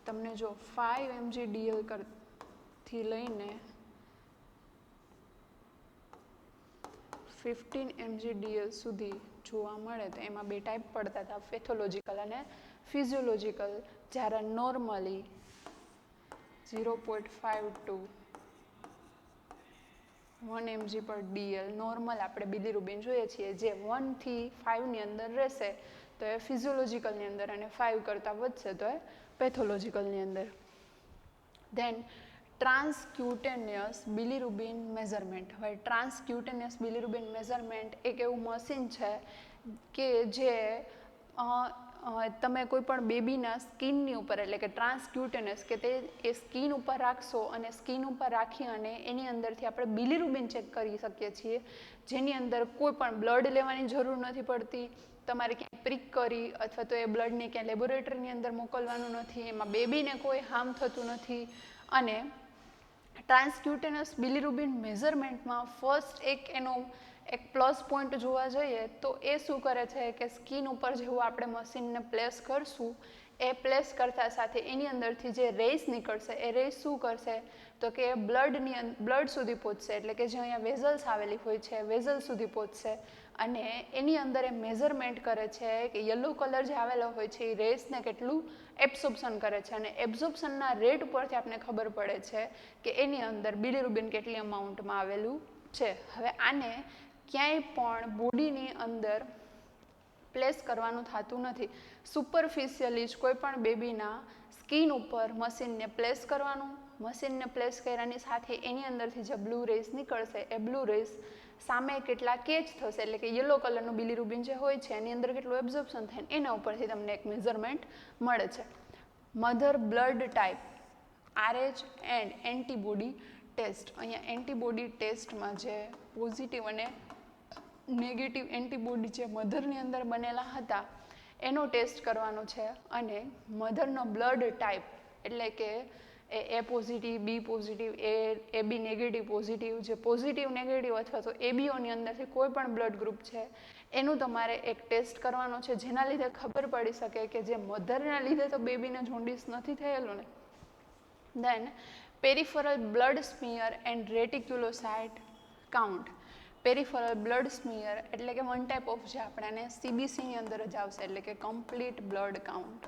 તમને જો 5 mg/dl થી લઈને 15 mg/dl સુધી જોવા મળે. તો એમાં બે ટાઈપ પડતા હતા, પેથોલોજીકલ અને ફિઝિયોલોજીકલ. જ્યારે નોર્મલી 0.5 to 1 mg/dl નોર્મલ આપણે બિલીરુબિન જોઈએ છીએ, જે 1 થી 5ની અંદર રહેશે તો એ ફિઝિયોલોજીકલની અંદર, અને 5 કરતાં વધશે તો એ પેથોલોજીકલની અંદર. Then transcutaneous bilirubin measurement. હવે ટ્રાન્સક્યુટેનિયસ બિલીરુબિન મેઝરમેન્ટ એક એવું મશીન છે કે જે તમે કોઈ પણ બેબીના સ્કિનની ઉપર, એટલે કે ટ્રાન્સક્યુટેનિયસ કે તે એ સ્કિન ઉપર રાખશો, અને સ્કિન ઉપર રાખી અને એની અંદરથી આપણે બિલીરુબિન ચેક કરી શકીએ છીએ, જેની અંદર કોઈ પણ બ્લડ લેવાની જરૂર નથી પડતી. તમારે ક્યાંય પ્રિક કરી અથવા તો એ બ્લડને ક્યાંય લેબોરેટરીની અંદર મોકલવાનું નથી, એમાં બેબીને કોઈ હાર્મ થતું નથી. અને ટ્રાન્સક્યુટેનિયસ બિલીરુબિન મેઝરમેન્ટમાં ફર્સ્ટ એનો એક પ્લસ પોઈન્ટ જોવા જઈએ તો એ શું કરે છે કે સ્કિન ઉપર જેવું આપણે મશીનને પ્લેસ કરશું, એ પ્લેસ કરતા સાથે એની અંદરથી જે રેસ નીકળશે એ રેસ શું કરશે તો કે બ્લડ સુધી પહોંચશે, એટલે કે જે અહીંયા વેઝલ્સ આવેલી હોય છે વેઝલ સુધી પહોંચશે, અને એની અંદર એ મેઝરમેન્ટ કરે છે કે યલો કલર જે આવેલો હોય છે એ રેસને કેટલું એબ્સોર્પ્શન કરે છે, અને એબ્સોર્પ્શનના રેટ ઉપરથી આપણને ખબર પડે છે કે એની અંદર બિલીરુબિન કેટલી અમાઉન્ટમાં આવેલું છે. હવે આને ક્યાંય પણ બોડીની અંદર પ્લેસ કરવાનું થતું નથી. સુપરફિશિયલી જ કોઈ પણ બેબીના સ્કિન ઉપર મશીનને પ્લેસ કરવાનું. મશીનને પ્લેસ કર્યાની સાથે એની અંદરથી જે બ્લુ રેસ નીકળશે એ બ્લુ રેસ સામે કેટલા કેચ થશે, એટલે કે યલો કલરનું બિલીરુબિન જે હોય છે એની અંદર કેટલું એબ્ઝોર્પ્શન થાય એના ઉપરથી તમને એક મેઝરમેન્ટ મળે છે. Mother blood type RH and antibody test. અહીંયા એન્ટીબોડી ટેસ્ટમાં જે પોઝિટિવ અને નેગેટિવ એન્ટીબોડી જે મધરની અંદર બનેલા હતા એનો ટેસ્ટ કરવાનો છે, અને મધરનો બ્લડ ટાઈપ એટલે કે એ પોઝિટિવ, બી પોઝિટિવ, એ બી નેગેટિવ પોઝિટિવ, જે પોઝિટિવ નેગેટિવ અથવા તો એબીઓની અંદરથી કોઈ પણ બ્લડ ગ્રુપ છે એનું તમારે એક ટેસ્ટ કરવાનો છે, જેના લીધે ખબર પડી શકે કે જે મધરના લીધે તો બેબીને જોન્ડિસ નથી થયેલું ને. Then peripheral blood smear and reticulocyte count. Peripheral blood smear એટલે કે વન ટાઈપ ઓફ જે આપણાને CBCની અંદર જ આવશે, એટલે કે complete blood count.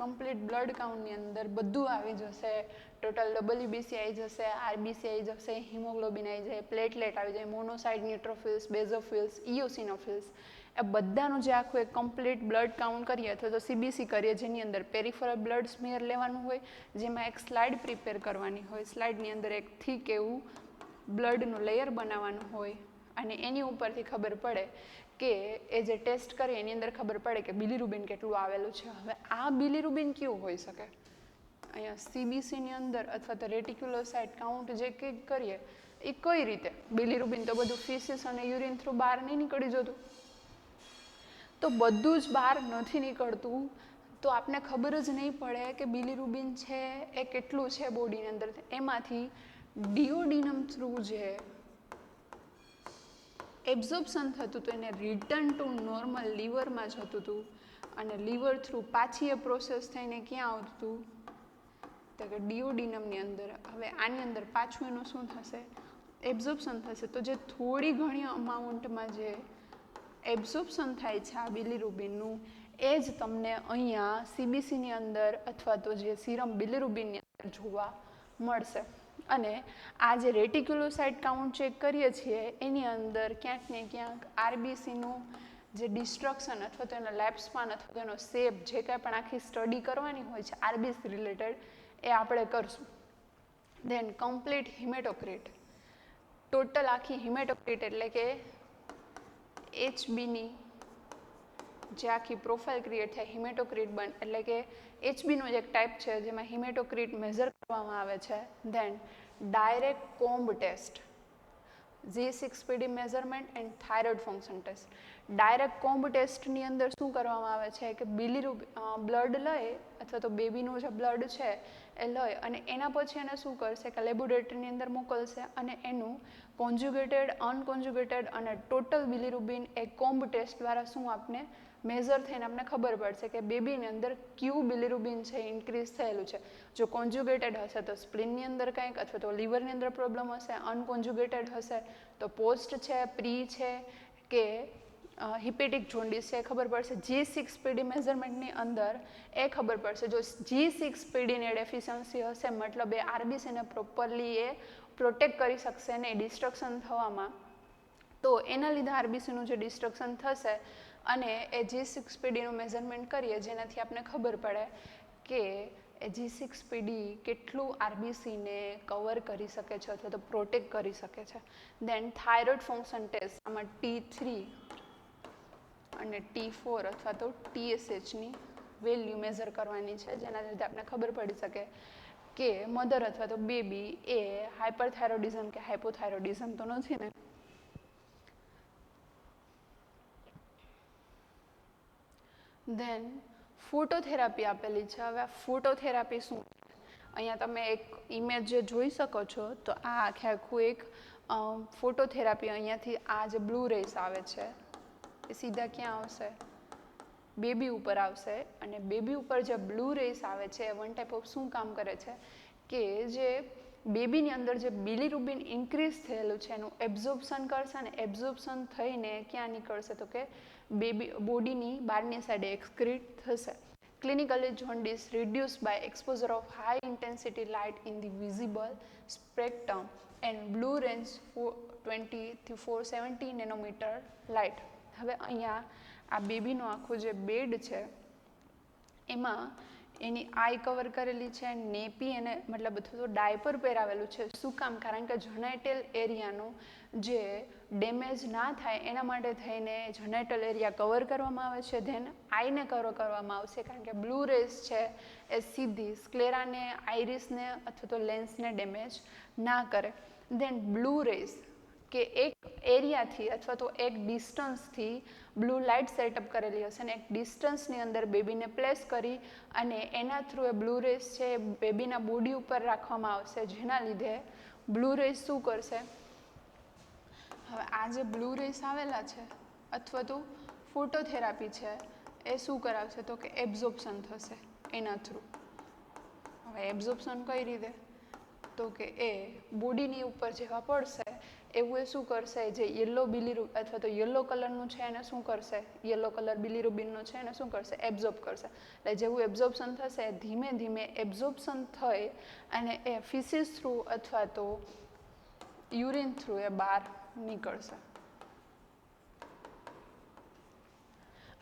Complete blood કાઉન્ટની અંદર બધું આવી જશે. ટોટલ WBC આવી જશે, RBC આવી જશે, હિમોગ્લોબિન આવી જાય, પ્લેટલેટ આવી જાય, મોનોસાઇટ, ન્યુટ્રોફિલ્સ, બેઝોફિલ્સ, ઇયોસિનોફિલ્સ, એ બધાનું જે આખું એક કમ્પ્લીટ બ્લડ કાઉન્ટ કરીએ અથવા તો CBC કરીએ, જેની અંદર પેરિફરલ બ્લડ સ્મિયર લેવાનું હોય, જેમાં એક સ્લાઇડ પ્રિપેર કરવાની હોય. સ્લાઇડની અંદર એક થીક એવું બ્લડનું લેયર બનાવવાનું હોય, અને એની ઉપરથી ખબર પડે કે એ જે ટેસ્ટ કરે એની અંદર ખબર પડે કે બિલીરુબિન કેટલું આવેલું છે. હવે આ બિલીરુબિન કેવું હોઈ શકે? અહીંયા સીબીસીની અંદર અથવા તો રેટિક્યુલોસાઇટ કાઉન્ટ જે કંઈક કરીએ એ કઈ રીતે? બિલીરુબિન તો બધું ફીસીસ અને યુરિન થ્રુ બહાર નહીં નીકળી જતું, તો બધું જ બહાર નથી નીકળતું, તો આપને ખબર જ નહીં પડે કે બિલીરુબિન છે એ કેટલું છે બોડીની અંદર. એમાંથી ડિયોડિનમ થ્રુ જે એબ્ઝોર્પ્શન થતું હતું એને રિટર્ન ટુ નોર્મલ લીવરમાં જતું હતું, અને લીવર થ્રુ પાછી એ પ્રોસેસ થઈને ક્યાં આવતું હતું? તો કે ડિયોડિનમની અંદર. હવે આની અંદર પાછું એનું શું થશે? એબ્ઝોર્પ્શન થશે. તો જે થોડી ઘણી અમાઉન્ટમાં જે એબ્ઝોર્પ્શન થાય છે આ બિલીરુબિનનું, એ જ તમને અહીંયા સીબીસીની અંદર અથવા તો જે સીરમ બિલીરુબિનની અંદર જોવા મળશે. અને આ જે રેટિક્યુલોસાઇટ કાઉન્ટ ચેક કરીએ છીએ એની અંદર ક્યાંક ને ક્યાંક આરબીસીનું જે ડિસ્ટ્રક્શન અથવા તો એનો લેપ્સપાન અથવા તો એનો શેપ જે કાંઈ પણ આખી સ્ટડી કરવાની હોય છે આરબીસી રિલેટેડ એ આપણે કરશું. Than complete હિમેટોક્રિટ. ટોટલ આખી હિમેટોક્રિટ એટલે કે એચબીની જે આખી પ્રોફાઇલ ક્રિએટ થાય હિમેટોક્રિટ બન એટલે કે એચબીનો એક ટાઈપ છે જેમાં હિમેટોક્રિટ મેઝર કરવામાં આવે છે. Then direct Coombs test, G6PD measurement and thyroid function test. Direct Coombs ટેસ્ટની અંદર શું કરવામાં આવે છે કે બ્લડ લઈ અથવા તો બેબીનું જે બ્લડ છે એ લઈ અને એના પછી એને શું કરશે કે લેબોરેટરીની અંદર મોકલશે અને એનું કોન્જ્યુગેટેડ, અનકોન્જ્યુગેટેડ અને ટોટલ બિલીરુબિન એ કોમ્બ ટેસ્ટ દ્વારા શું આપને મેઝર થઈને આપણે ખબર પડશે કે બેબીની અંદર કયું બિલીરુબિન છે ઇન્ક્રીઝ થયેલું છે. જો કોન્જ્યુગેટેડ હશે તો સ્પ્લીનની અંદર કંઈક અથવા તો લીવરની અંદર પ્રોબ્લેમ હશે, અનકોન્જ્યુગેટેડ હશે તો પોસ્ટ છે, પ્રી છે કે હિપેટિક જોન્ડિસ છે એ ખબર પડશે. G6PD મેઝરમેન્ટની અંદર એ ખબર પડશે. જો G6PDની ડેફિશિયન્સી હશે મતલબ એ આરબીસીને પ્રોપરલી એ પ્રોટેક્ટ કરી શકશે ને ડિસ્ટ્રક્શન થવામાં, તો એના લીધે આરબીસીનું જે ડિસ્ટ્રક્શન થશે અને એ G6PDનું મેઝરમેન્ટ કરીએ જેનાથી આપણે ખબર પડે કે એ G6PD કેટલું આરબીસીને કવર કરી શકે છે અથવા તો પ્રોટેક્ટ કરી શકે છે. દેન થાઇરોઇડ ફંક્શન ટેસ્ટ, આમાં T3 અને T4 અથવા તો TSHની વેલ્યુ મેઝર કરવાની છે જેના લીધે આપણે ખબર પડી શકે કે મધર અથવા તો બેબી એ હાઇપરથાઇરોડિઝમ કે હાઇપોથાઇરોડિઝમ તો નથી ને. ધેન ફોટોથેરાપી આપેલી છે. હવે આ ફોટોથેરાપી શું છે? અહીંયા તમે એક ઇમેજ જે જોઈ શકો છો તો આ આખે આખું એક ફોટોથેરાપી, અહીંયાથી આ જે બ્લુ રેસ આવે છે એ સીધા ક્યાં આવશે? બેબી ઉપર આવશે. અને બેબી ઉપર જે બ્લુ રેસ આવે છે એ વન ટાઈપ ઓફ શું કામ કરે છે કે જે બેબીની અંદર જે બિલીરુબિન ઇન્ક્રીઝ થયેલું છે એનું એબ્ઝોર્પ્શન કરશે અને એબ્ઝોર્પ્શન થઈને ક્યાં નીકળશે તો કે બેબી બોડીની બહારની સાઈડે એક્સક્રીટ થશે. Clinically jaundice reduced by exposure of high intensity light in the visible spectrum and blue range 420 to 470 nanometer light. હવે અહીંયા આ બેબીનો આખો જે બેડ છે એમાં એની આઈ કવર કરેલી છે, નેપી એને મતલબ અથવા તો ડાયપર પહેરાવેલું છે. શું કામ? કારણ કે જનાઇટલ એરિયાનું જે ડેમેજ ના થાય એના માટે થઈને જનાઇટલ એરિયા કવર કરવામાં આવે છે. ધેન આઈને કવર કરવામાં આવશે કારણ કે બ્લુ રેસ છે એ સીધી સ્ક્લેરાને, આઈરિસને અથવા તો લેન્સને ડેમેજ ના કરે. ધેન બ્લુ રેસ કે એક એરિયાથી અથવા તો એક ડિસ્ટન્સથી બ્લુ લાઇટ સેટઅપ કરેલી હશે ને એક ડિસ્ટન્સની અંદર બેબીને પ્લેસ કરી અને એના થ્રુ એ બ્લુ રેસ છે એ બેબીના બોડી ઉપર રાખવામાં આવશે જેના લીધે બ્લુ રેસ શું કરશે? હવે આ જે બ્લુ રેસ આવેલા છે અથવા તો ફોટોથેરાપી છે એ શું કરાવશે તો કે એબ્ઝોર્પ્શન થશે એના થ્રુ. હવે એબ્ઝોર્પ્શન કઈ રીતે? તો કે એ બોડીની ઉપર જેવા પડશે એવું એ શું કરશે? જે યલો બિલીરુબિન અથવા તો યલો કલરનું છે એને શું કરશે? યલો કલર બિલીરુબિનનો છે એને શું કરશે? એબ્ઝોર્બ કરશે. એટલે જેવું એબ્ઝોર્પ્શન થશે ધીમે ધીમે એબ્ઝોર્પ્શન થઈ અને એ ફિસિસ થ્રુ અથવા તો યુરિન થ્રુ એ બહાર નીકળશે.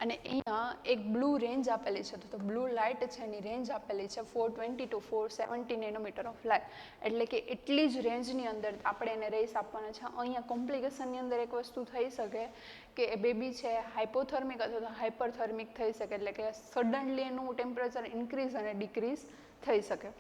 અને અહીંયા એક બ્લુ રેન્જ આપેલી છે, તો બ્લુ લાઇટ છે એની રેન્જ આપેલી છે 420 to 470 નેનોમીટર ઓફ લાઇટ, એટલે કે એટલી જ રેન્જની અંદર આપણે એને રેસ આપવાના છે. અહીંયા કોમ્પ્લિકેશનની અંદર એક વસ્તુ થઈ શકે કે એ બેબી છે હાઇપોથર્મિક અથવા તો હાઇપરથર્મિક થઈ શકે, એટલે કે સડનલી એનું ટેમ્પરેચર ઇન્ક્રીઝ અને ડિક્રીઝ થઈ શકે.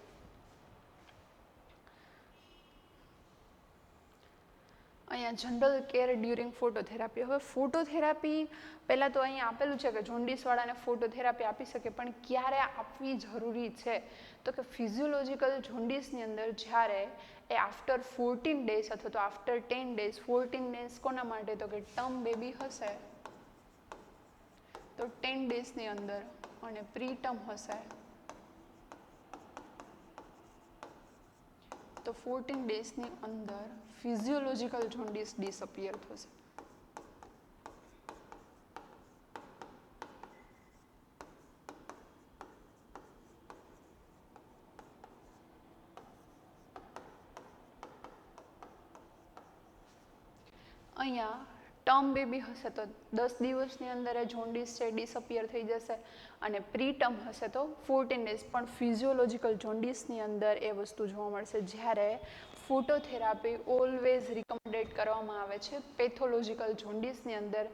અહીંયા જનરલ કેર ડ્યુરિંગ ફોટોથેરાપી. હવે ફોટોથેરાપી પહેલાં તો અહીંયા આપેલું છે કે જોન્ડિસવાળાને ફોટોથેરાપી આપી શકે, પણ ક્યારે આપવી જરૂરી છે તો કે ફિઝિયોલોજીકલ જોન્ડિસની અંદર જ્યારે એ આફ્ટર 14 ડેઝ અથવા તો આફ્ટર 10 ડેઝ, 14 ડેઝ કોના માટે તો કે ટર્મ બેબી હશે તો 10 ડેઝની અંદર, અને પ્રી ટર્મ હશે તો 14 ડેઝની અંદર ફિઝિયોલોજીકલ જોન્ડિસ ડિસઅપિયર થશે. અહીંયા ટર્મ બેબી હશે તો 10 દિવસની અંદર એ જોન્ડિસ છે ડિસઅપિયર થઈ જશે, અને પ્રી ટર્મ હશે તો 14 ડેઝ. પણ ફિઝિયોલોજીકલ જોન્ડિસની અંદર એ વસ્તુ જોવા મળશે, જ્યારે ફોટોથેરાપી ઓલવેઝ રિકમેન્ડેડ કરવામાં આવે છે પેથોલોજીકલ જોન્ડિસની અંદર,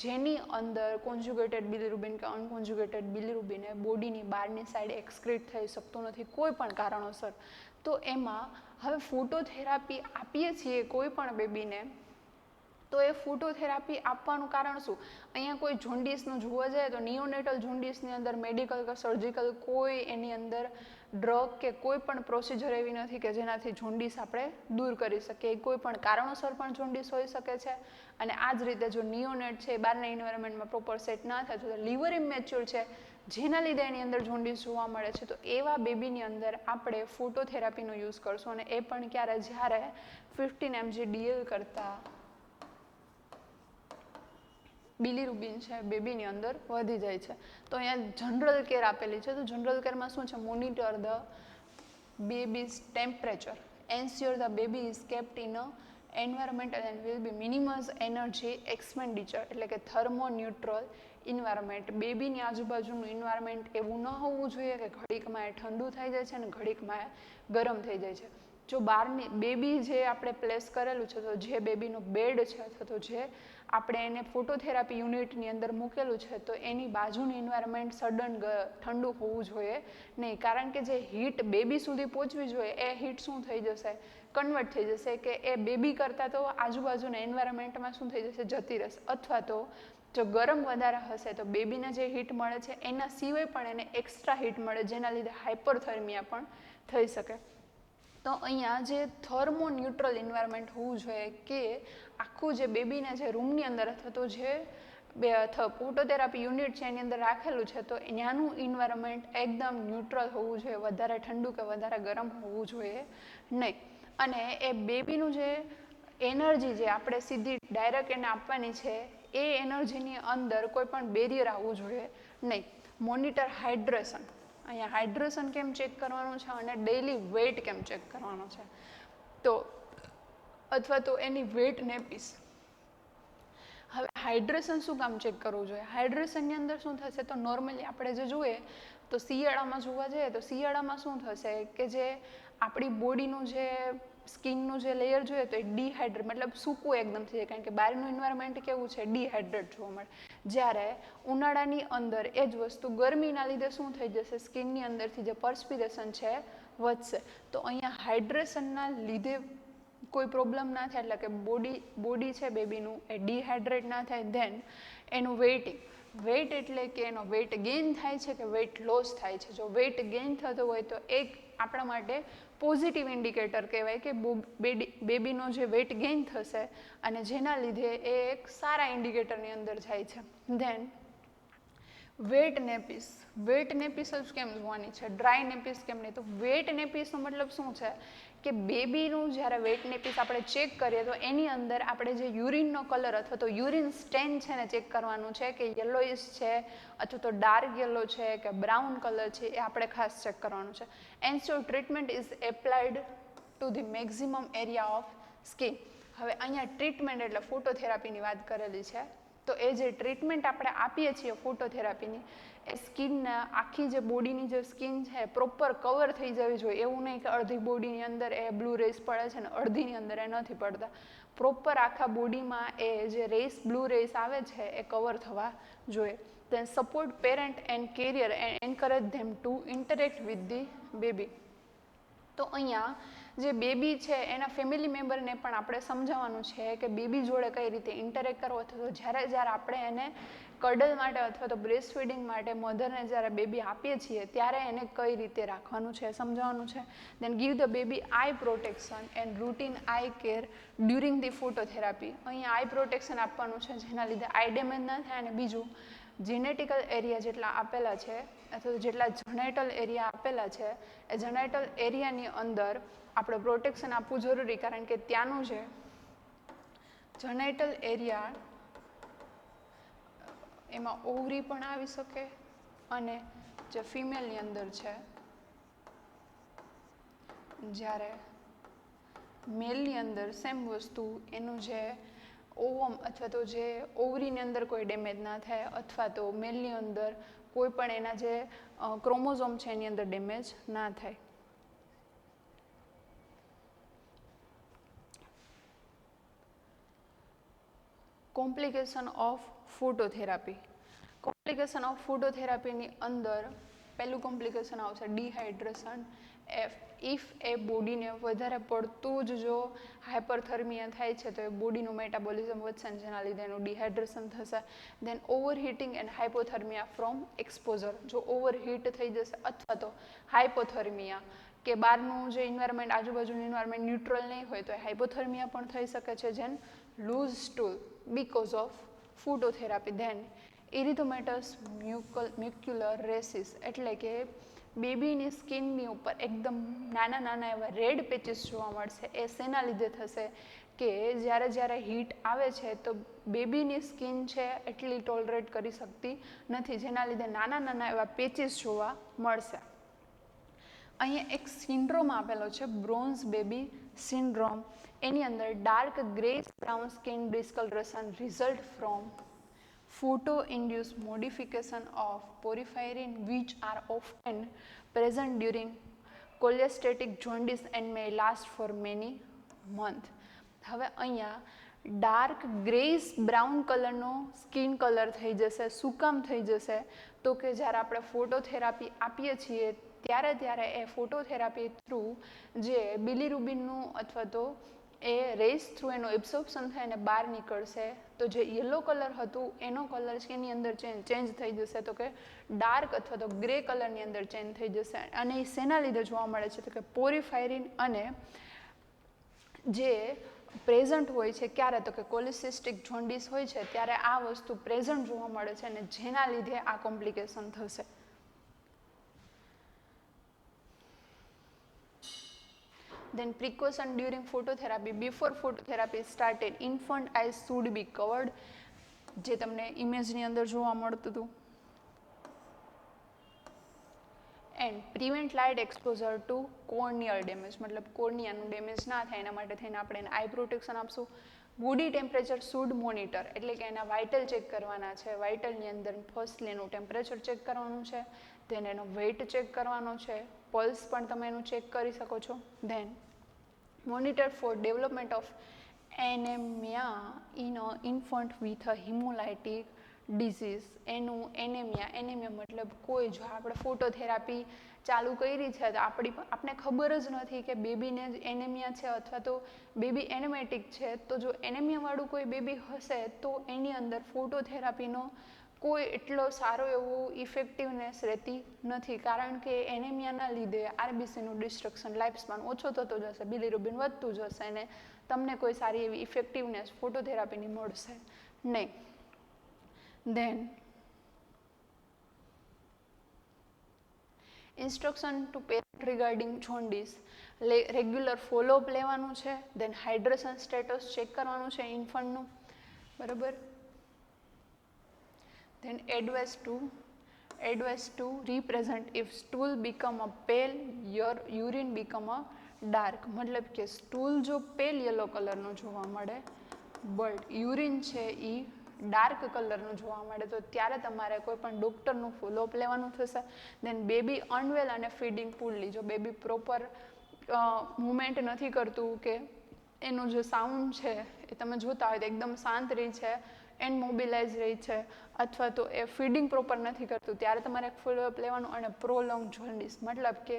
જેની અંદર કોન્જ્યુગેટેડ બિલિરુબિન કે અનકોન્જ્યુગેટેડ બિલિરુબિન એ બોડીની બહારની સાઈડ એક્સક્રીટ થઈ શકતું નથી કોઈ પણ કારણોસર. તો એમાં હવે ફોટોથેરાપી આપીએ છીએ કોઈ પણ બેબીને, તો એ ફોટોથેરાપી આપવાનું કારણ શું? અહીંયા કોઈ જોન્ડિસનું જોવા જાય તો નિયોનેટલ જોન્ડિસની અંદર મેડિકલ કે સર્જિકલ કોઈ એની અંદર ડ્રગ કે કોઈ પણ પ્રોસિજર એવી નથી કે જેનાથી જોન્ડિસ આપણે દૂર કરી શકીએ. કોઈ પણ કારણોસર પણ જોન્ડિસ હોઈ શકે છે, અને આ જ રીતે જો નિયોનેટ છે બહારના એન્વાયરમેન્ટમાં પ્રોપર સેટ ના થાય તો લીવર ઇમેચ્યોર છે જેના લીધે એની અંદર જોન્ડિસ જોવા મળે છે, તો એવા બેબીની અંદર આપણે ફોટોથેરાપીનો યુઝ કરશું, અને એ પણ ક્યારે? જ્યારે 15 mg DL કરતાં બિલિરુબિન છે બેબીની અંદર વધી જાય છે. તો અહીંયા જનરલ કેર આપેલી છે, તો જનરલ કેરમાં શું છે? Monitor the babies temperature, ensure the baby is kept in a environment and will be minimise energy expenditure, એટલે કે થર્મોન્યુટ્રલ ઇન્વાયરમેન્ટ. બેબીની આજુબાજુનું ઇન્વાયરમેન્ટ એવું ન હોવું જોઈએ કે ઘડીકમાં એ ઠંડુ થઈ જાય છે અને ઘડીકમાં એ ગરમ થઈ જાય છે. જો બહારની બેબી જે આપણે પ્લેસ કરેલું છે, તો જે બેબીનો બેડ છે અથવા તો જે આપણે એને ફોટોથેરાપી યુનિટની અંદર મૂકેલું છે, તો એની બાજુનું એન્વાયરમેન્ટ સડન ઠંડુ હોવું જોઈએ નહીં, કારણ કે જે હીટ બેબી સુધી પહોંચવી જોઈએ એ હીટ શું થઈ જશે? કન્વર્ટ થઈ જશે, કે એ બેબી કરતાં તો આજુબાજુના એન્વાયરમેન્ટમાં શું થઈ જશે? જતી રહેશે. અથવા તો જો ગરમ વધારે હશે તો બેબીને જે હીટ મળે છે એના સિવાય પણ એને એક્સ્ટ્રા હીટ મળે, જેના લીધે હાઇપરથર્મિયા પણ થઈ શકે. તો અહીંયા જે થર્મોન્યુટ્રલ ઇન્વાયરમેન્ટ હોવું જોઈએ, કે આખું જે બેબીને જે રૂમની અંદર અથવા તો જે ફોટોથેરાપી યુનિટ છે એની અંદર રાખેલું છે, તો ત્યાંનું ઇન્વાયરમેન્ટ એકદમ ન્યુટ્રલ હોવું જોઈએ, વધારે ઠંડુ કે વધારે ગરમ હોવું જોઈએ નહીં. અને એ બેબીનું જે એનર્જી જે આપણે સીધી ડાયરેક્ટ એને આપવાની છે, એ એનર્જીની અંદર કોઈ પણ બેરિયર આવવું જોઈએ નહીં. મોનિટર હાઇડ્રેશન, અહીંયા હાઇડ્રેશન કેમ ચેક કરવાનું છે અને ડેઇલી વેઇટ કેમ ચેક કરવાનો છે, તો અથવા તો એની વેઇટ નેપીસ. હવે હાઇડ્રેશન શું કામ ચેક કરવું જોઈએ? હાઇડ્રેશનની અંદર શું થશે? તો નોર્મલી આપણે જે જોઈએ તો શિયાળામાં જોવા જઈએ તો શિયાળામાં શું થશે કે જે આપણી બોડીનું જે સ્કિનનું જે લેયર જોઈએ તો એ ડિહાઇડ્રેટ, મતલબ સૂકું એકદમ થઈ જાય, કારણ કે બહારનું એન્વાયરમેન્ટ કેવું છે? ડિહાઇડ્રેટ જોવા મળે. જ્યારે ઉનાળાની અંદર એ જ વસ્તુ ગરમીના લીધે શું થઈ જશે? સ્કિનની અંદરથી જે પર્સ્પિરેશન છે વધશે. તો અહીંયા હાઇડ્રેશનના લીધે કોઈ પ્રોબ્લેમ ના થાય, એટલે કે બોડી છે બેબીનું એ ડિહાઇડ્રેટ ના થાય. ધેન એનું વેઇટિંગ, વેઇટ એટલે કે એનો વેઇટ ગેઇન થાય છે કે વેઇટ લોસ થાય છે. જો વેઇટ ગેઇન થતો હોય તો એક આપણા માટે પોઝિટિવ ઇન્ડિકેટર કહેવાય કે બેબીનો જે વેઇટ ગેઇન થશે, અને જેના લીધે એ એક સારા ઇન્ડિકેટરની અંદર જાય છે. ધેન વેટ નેપીસ, વેટ નેપીસ જ કેમ જોવાની છે? ડ્રાય નેપીસ કેમ નહીં? તો વેટ નેપીસનો મતલબ શું છે કે બેબીનું જ્યારે વેટ નેપીસ આપણે ચેક કરીએ તો એની અંદર આપણે જે યુરિનનો કલર અથવા તો યુરિન સ્ટેન છે ને ચેક કરવાનું છે, કે યલોઇશ છે અથવા તો ડાર્ક યલો છે કે બ્રાઉન કલર છે, એ આપણે ખાસ ચેક કરવાનું છે. Ensure treatment is applied to the maximum area of skin. હવે અહીંયા ટ્રીટમેન્ટ એટલે ફોટોથેરાપીની વાત કરેલી છે, તો એ જે ટ્રીટમેન્ટ આપણે આપીએ છીએ ફોટોથેરાપીની, એ સ્કિનના આખી જે બોડીની જે સ્કિન છે પ્રોપર કવર થઈ જવી જોઈએ. એવું નહીં કે અડધી બોડીની અંદર એ બ્લુ રેસ પડે છે ને અડધીની અંદર એ નથી પડતા. પ્રોપર આખા બોડીમાં એ જે રેસ બ્લુ રેસ આવે છે એ કવર થવા જોઈએ. Then support parent and carrier and encourage them to interact with the baby. તો અહીંયા જે બેબી છે એના ફેમિલી મેમ્બરને પણ આપણે સમજાવવાનું છે કે બેબી જોડે કઈ રીતે ઇન્ટરેક્ટ કરવો, અથવા તો જ્યારે આપણે એને કડલ માટે અથવા તો બ્રેસ્ટ ફીડિંગ માટે મધરને જ્યારે બેબી આપીએ છીએ ત્યારે એને કઈ રીતે રાખવાનું છે સમજાવવાનું છે. Then give the baby eye protection and routine eye care during the phototherapy. અહીંયા આઈ પ્રોટેક્શન આપવાનું છે જેના લીધે આઈ ડેમેજ ના થાય. અને બીજું, જેનેટિકલ એરિયા જેટલા આપેલા છે અથવા જેટલા જનેટલ એરિયા આપેલા છે એ જનેટલ એરિયાની અંદર આપણે પ્રોટેક્શન આપવું જરૂરી, કારણ કે ત્યાંનું જે જનેટલ એરિયા એમાં ઓવરી પણ આવી શકે અને જે ફિમેલની અંદર છે, જ્યારે મેલની અંદર સેમ વસ્તુ એનું જે ઓવમ અથવા તો જે ઓવરીની અંદર કોઈ ડેમેજ ના થાય અથવા તો મેલની અંદર કોઈ પણ એના જે ક્રોમોઝોમ છે એની અંદર ડેમેજ ના થાય. Complication of phototherapy. Complication of ફોટોથેરાપીની અંદર પહેલું કોમ્પ્લિકેશન આવશે ડિહાઇડ્રેશન. ઇફ એ બોડીને વધારે પડતું જ જો હાઇપરથર્મિયા થાય છે તો એ બોડીનું મેટાબોલિઝમ વધશે ને જેના લીધે એનું ડિહાઇડ્રેશન થશે. દેન ઓવરહીટિંગ એન્ડ હાઇપોથર્મિયા ફ્રોમ એક્સપોઝર. જો ઓવરહીટ થઈ જશે અથવા તો હાઇપોથર્મિયા કે બહારનું જે ઇન્વાયરમેન્ટ આજુબાજુનું ઇન્વાયરમેન્ટ ન્યુટ્રલ નહીં હોય તો એ હાઇપોથર્મિયા પણ થઈ શકે છે. Then loose stool because of phototherapy. Then erythematous macular races એટલે કે બેબીની સ્કિનની ઉપર એકદમ નાના નાના એવા રેડ પેચીસ જોવા મળશે. એ શેના લીધે થશે કે જ્યારે હીટ આવે છે તો બેબીની સ્કિન છે એટલી ટોલરેટ કરી શકતી નથી, જેના લીધે નાના નાના એવા પેચીસ જોવા મળશે. અહીંયા એક સિન્ડ્રોમ આપેલો છે બ્રોન્ઝ બેબી સિન્ડ્રોમ. એની અંદર dark grey brown skin discolouration result from photo induced modification of porphyrin which are often present during cholestatic jaundice and may last for many months. હવે અહીંયા ડાર્ક ગ્રેસ બ્રાઉન કલરનો skin colour થઈ જશે. શું કામ થઈ જશે તો કે જ્યારે આપણે ફોટોથેરાપી આપીએ છીએ ત્યારે એ ફોટોથેરાપી થ્રુ જે બિલીરુબિનનું અથવા તો એ રેસ થ્રુ એનું એબ્સોર્પ્શન થાય અને બહાર નીકળશે તો જે યલો કલર હતું એનો કલર છે એની અંદર ચેન્જ થઈ જશે તો કે ડાર્ક અથવા તો ગ્રે કલરની અંદર ચેન્જ થઈ જશે. અને એ શેના લીધે જોવા મળે છે તો કે પોરિફાયરિન અને જે પ્રેઝન્ટ હોય છે ક્યારે તો કે કોલિસિસ્ટિક જોન્ડિસ હોય છે ત્યારે આ વસ્તુ પ્રેઝન્ટ જોવા મળે છે અને જેના લીધે આ કોમ્પ્લિકેશન થશે. Then precaution during phototherapy. Before phototherapy started, infant eyes should be covered. જે તમને ઇમેજની અંદર જોવા મળતું હતું. And prevent light exposure to corneal damage, મતલબ કોર્નિયાનું ડેમેજ ના થાય એના માટે થઈને આપણે એને આઈ પ્રોટેક્શન આપશું. બોડી ટેમ્પરેચર શુડ મોનિટર એટલે કે એના વાઇટલ ચેક કરવાના છે. વાઇટલની અંદર ફર્સ્ટલી એનું ટેમ્પરેચર ચેક કરવાનું છે, ધેન એનો વેઇટ ચેક કરવાનો છે, પલ્સ પણ તમે એનું ચેક કરી શકો છો. Then monitor for development of anaemia in a infant with a haemolytic disease. એનું એનેમિયા મતલબ કોઈ જો આપણે ફોટોથેરાપી ચાલુ કરી છે તો આપણે ખબર જ નથી કે બેબીને જ એનેમિયા છે અથવા તો બેબી એનેમેટિક છે, તો જો એનેમિયાવાળું કોઈ બેબી હશે તો એની અંદર ફોટોથેરાપીનો કોઈ એટલો સારો એવો ઇફેક્ટિવનેસ રહેતી નથી, કારણ કે એનેમિયાના લીધે આરબીસીનું ડિસ્ટ્રક્શન લાઈફસ્પાન ઓછો થતો જશે, બિલીરુબિન વધતું જશે અને તમને કોઈ સારી એવી ઇફેક્ટિવનેસ ફોટોથેરાપીની મળશે નહીં. Then instruction to parent regarding jaundice, regular follow up લેવાનું છે. ધેન હાઇડ્રેશન સ્ટેટસ ચેક કરવાનું છે ઇન્ફન્ટનું, બરાબર. Then advice to represent if stool become a pale, your urine become a dark. મતલબ કે સ્ટૂલ જો પેલ યલો કલરનો જોવા મળે બટ યુરિન છે એ ડાર્ક કલરનું જોવા મળે તો ત્યારે તમારે કોઈ પણ ડૉક્ટરનું ફોલોઅપ લેવાનું થશે. દેન બેબી અનવેલ અને ફીડિંગ પુલ્લી, જો બેબી પ્રોપર મૂવમેન્ટ નથી કરતું કે એનું જે સાઉન્ડ છે એ તમે જોતા હોય તો એકદમ શાંત રહી છે એન્ડ મોબિલાઇઝ રહી છે, અથવા તો એ ફીડિંગ પ્રોપર નથી કરતું, ત્યારે તમારે ફોલોઅપ લેવાનું. અને પ્રોલોંગ જોન્ડિસ મતલબ કે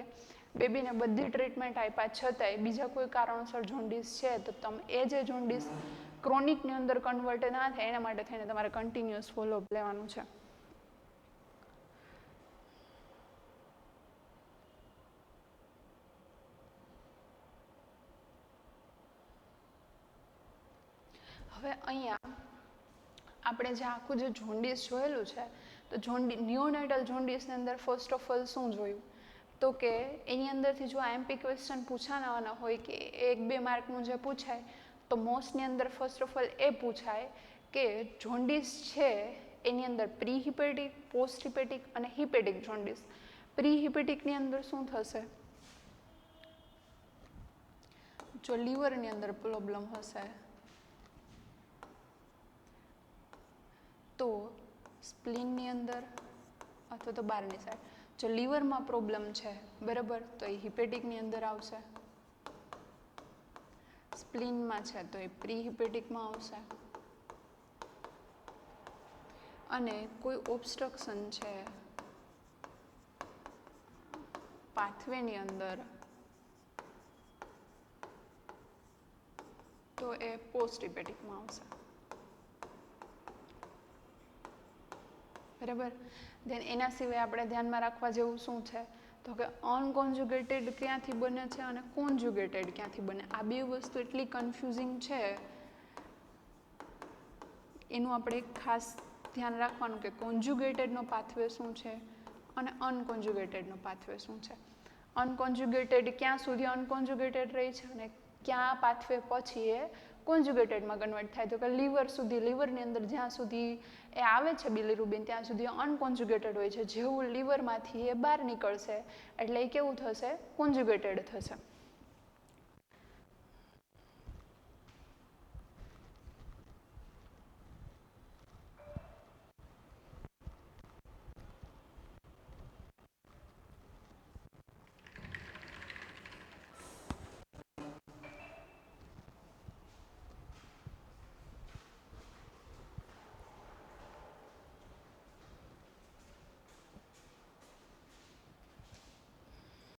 બેબીને બધી ટ્રીટમેન્ટ આપ્યા છતાંય બીજા કોઈ કારણોસર જોન્ડિસ છે તો તમે એ જે જોન્ડિસ ક્રોનિકની અંદર કન્વર્ટ ના થાય એના માટે થઈને તમારે કન્ટિન્યુઅસ ફોલોઅપ લેવાનું છે. હવે અહીંયા આપણે જે આખું જે જોન્ડિસ જોયેલું છે તો નિયોનેટલ જોન્ડિસની અંદર ફર્સ્ટ ઓફ ઓલ શું જોયું તો કે એની અંદરથી જો આઈએમપી ક્વેશ્ચન પૂછાવાના હોય કે 1-2 માર્કનું જે પૂછાય તો મોસ્ટની અંદર ફર્સ્ટ ઓફ ઓલ એ પૂછાય કે જોન્ડિસ છે એની અંદર પ્રી હિપેટિક, પોસ્ટ હિપેટિક અને હિપેટિક જોન્ડિસ. પ્રી હિપેટિકની અંદર શું થશે, જો લીવરની અંદર પ્રોબ્લેમ હશે તો સ્પ્લીનની અંદર અથવા તો બહારની સાઈડ. જો લીવરમાં પ્રોબ્લેમ છે બરાબર તો એ હિપેટિકની અંદર આવશે, સ્પ્લીનમાં છે તો એ પ્રી હિપેટિકમાં આવશે, અને કોઈ ઓબ્સ્ટ્રક્શન છે પાથવેની અંદર તો એ પોસ્ટ હિપેટિકમાં આવશે બરાબર. દેન એના સિવાય આપણે ધ્યાનમાં રાખવા જેવું શું છે તો કે અનકોન્જ્યુગેટેડ ક્યાંથી બને છે અને કોન્જ્યુગેટેડ ક્યાંથી બને. આ બે વસ્તુ એટલી કન્ફ્યુઝિંગ છે એનું આપણે ખાસ ધ્યાન રાખવાનું કે કોન્જ્યુગેટેડનો પાથવે શું છે અને અનકોન્જ્યુગેટેડનો પાથવે શું છે. અનકોન્જ્યુગેટેડ ક્યાં સુધી અનકોન્જ્યુગેટેડ રહી છે અને ક્યાં પાથવે પછી એ કોન્જ્યુગેટેડમાં કન્વર્ટ થાય તો કે લીવર સુધી, લીવરની અંદર જ્યાં સુધી એ આવે છે બિલીરુબિન ત્યાં સુધી અનકોન્જ્યુગેટેડ હોય છે. જેવું લીવરમાંથી એ બહાર નીકળશે એટલે એ કેવું થશે, કોન્જ્યુગેટેડ થશે.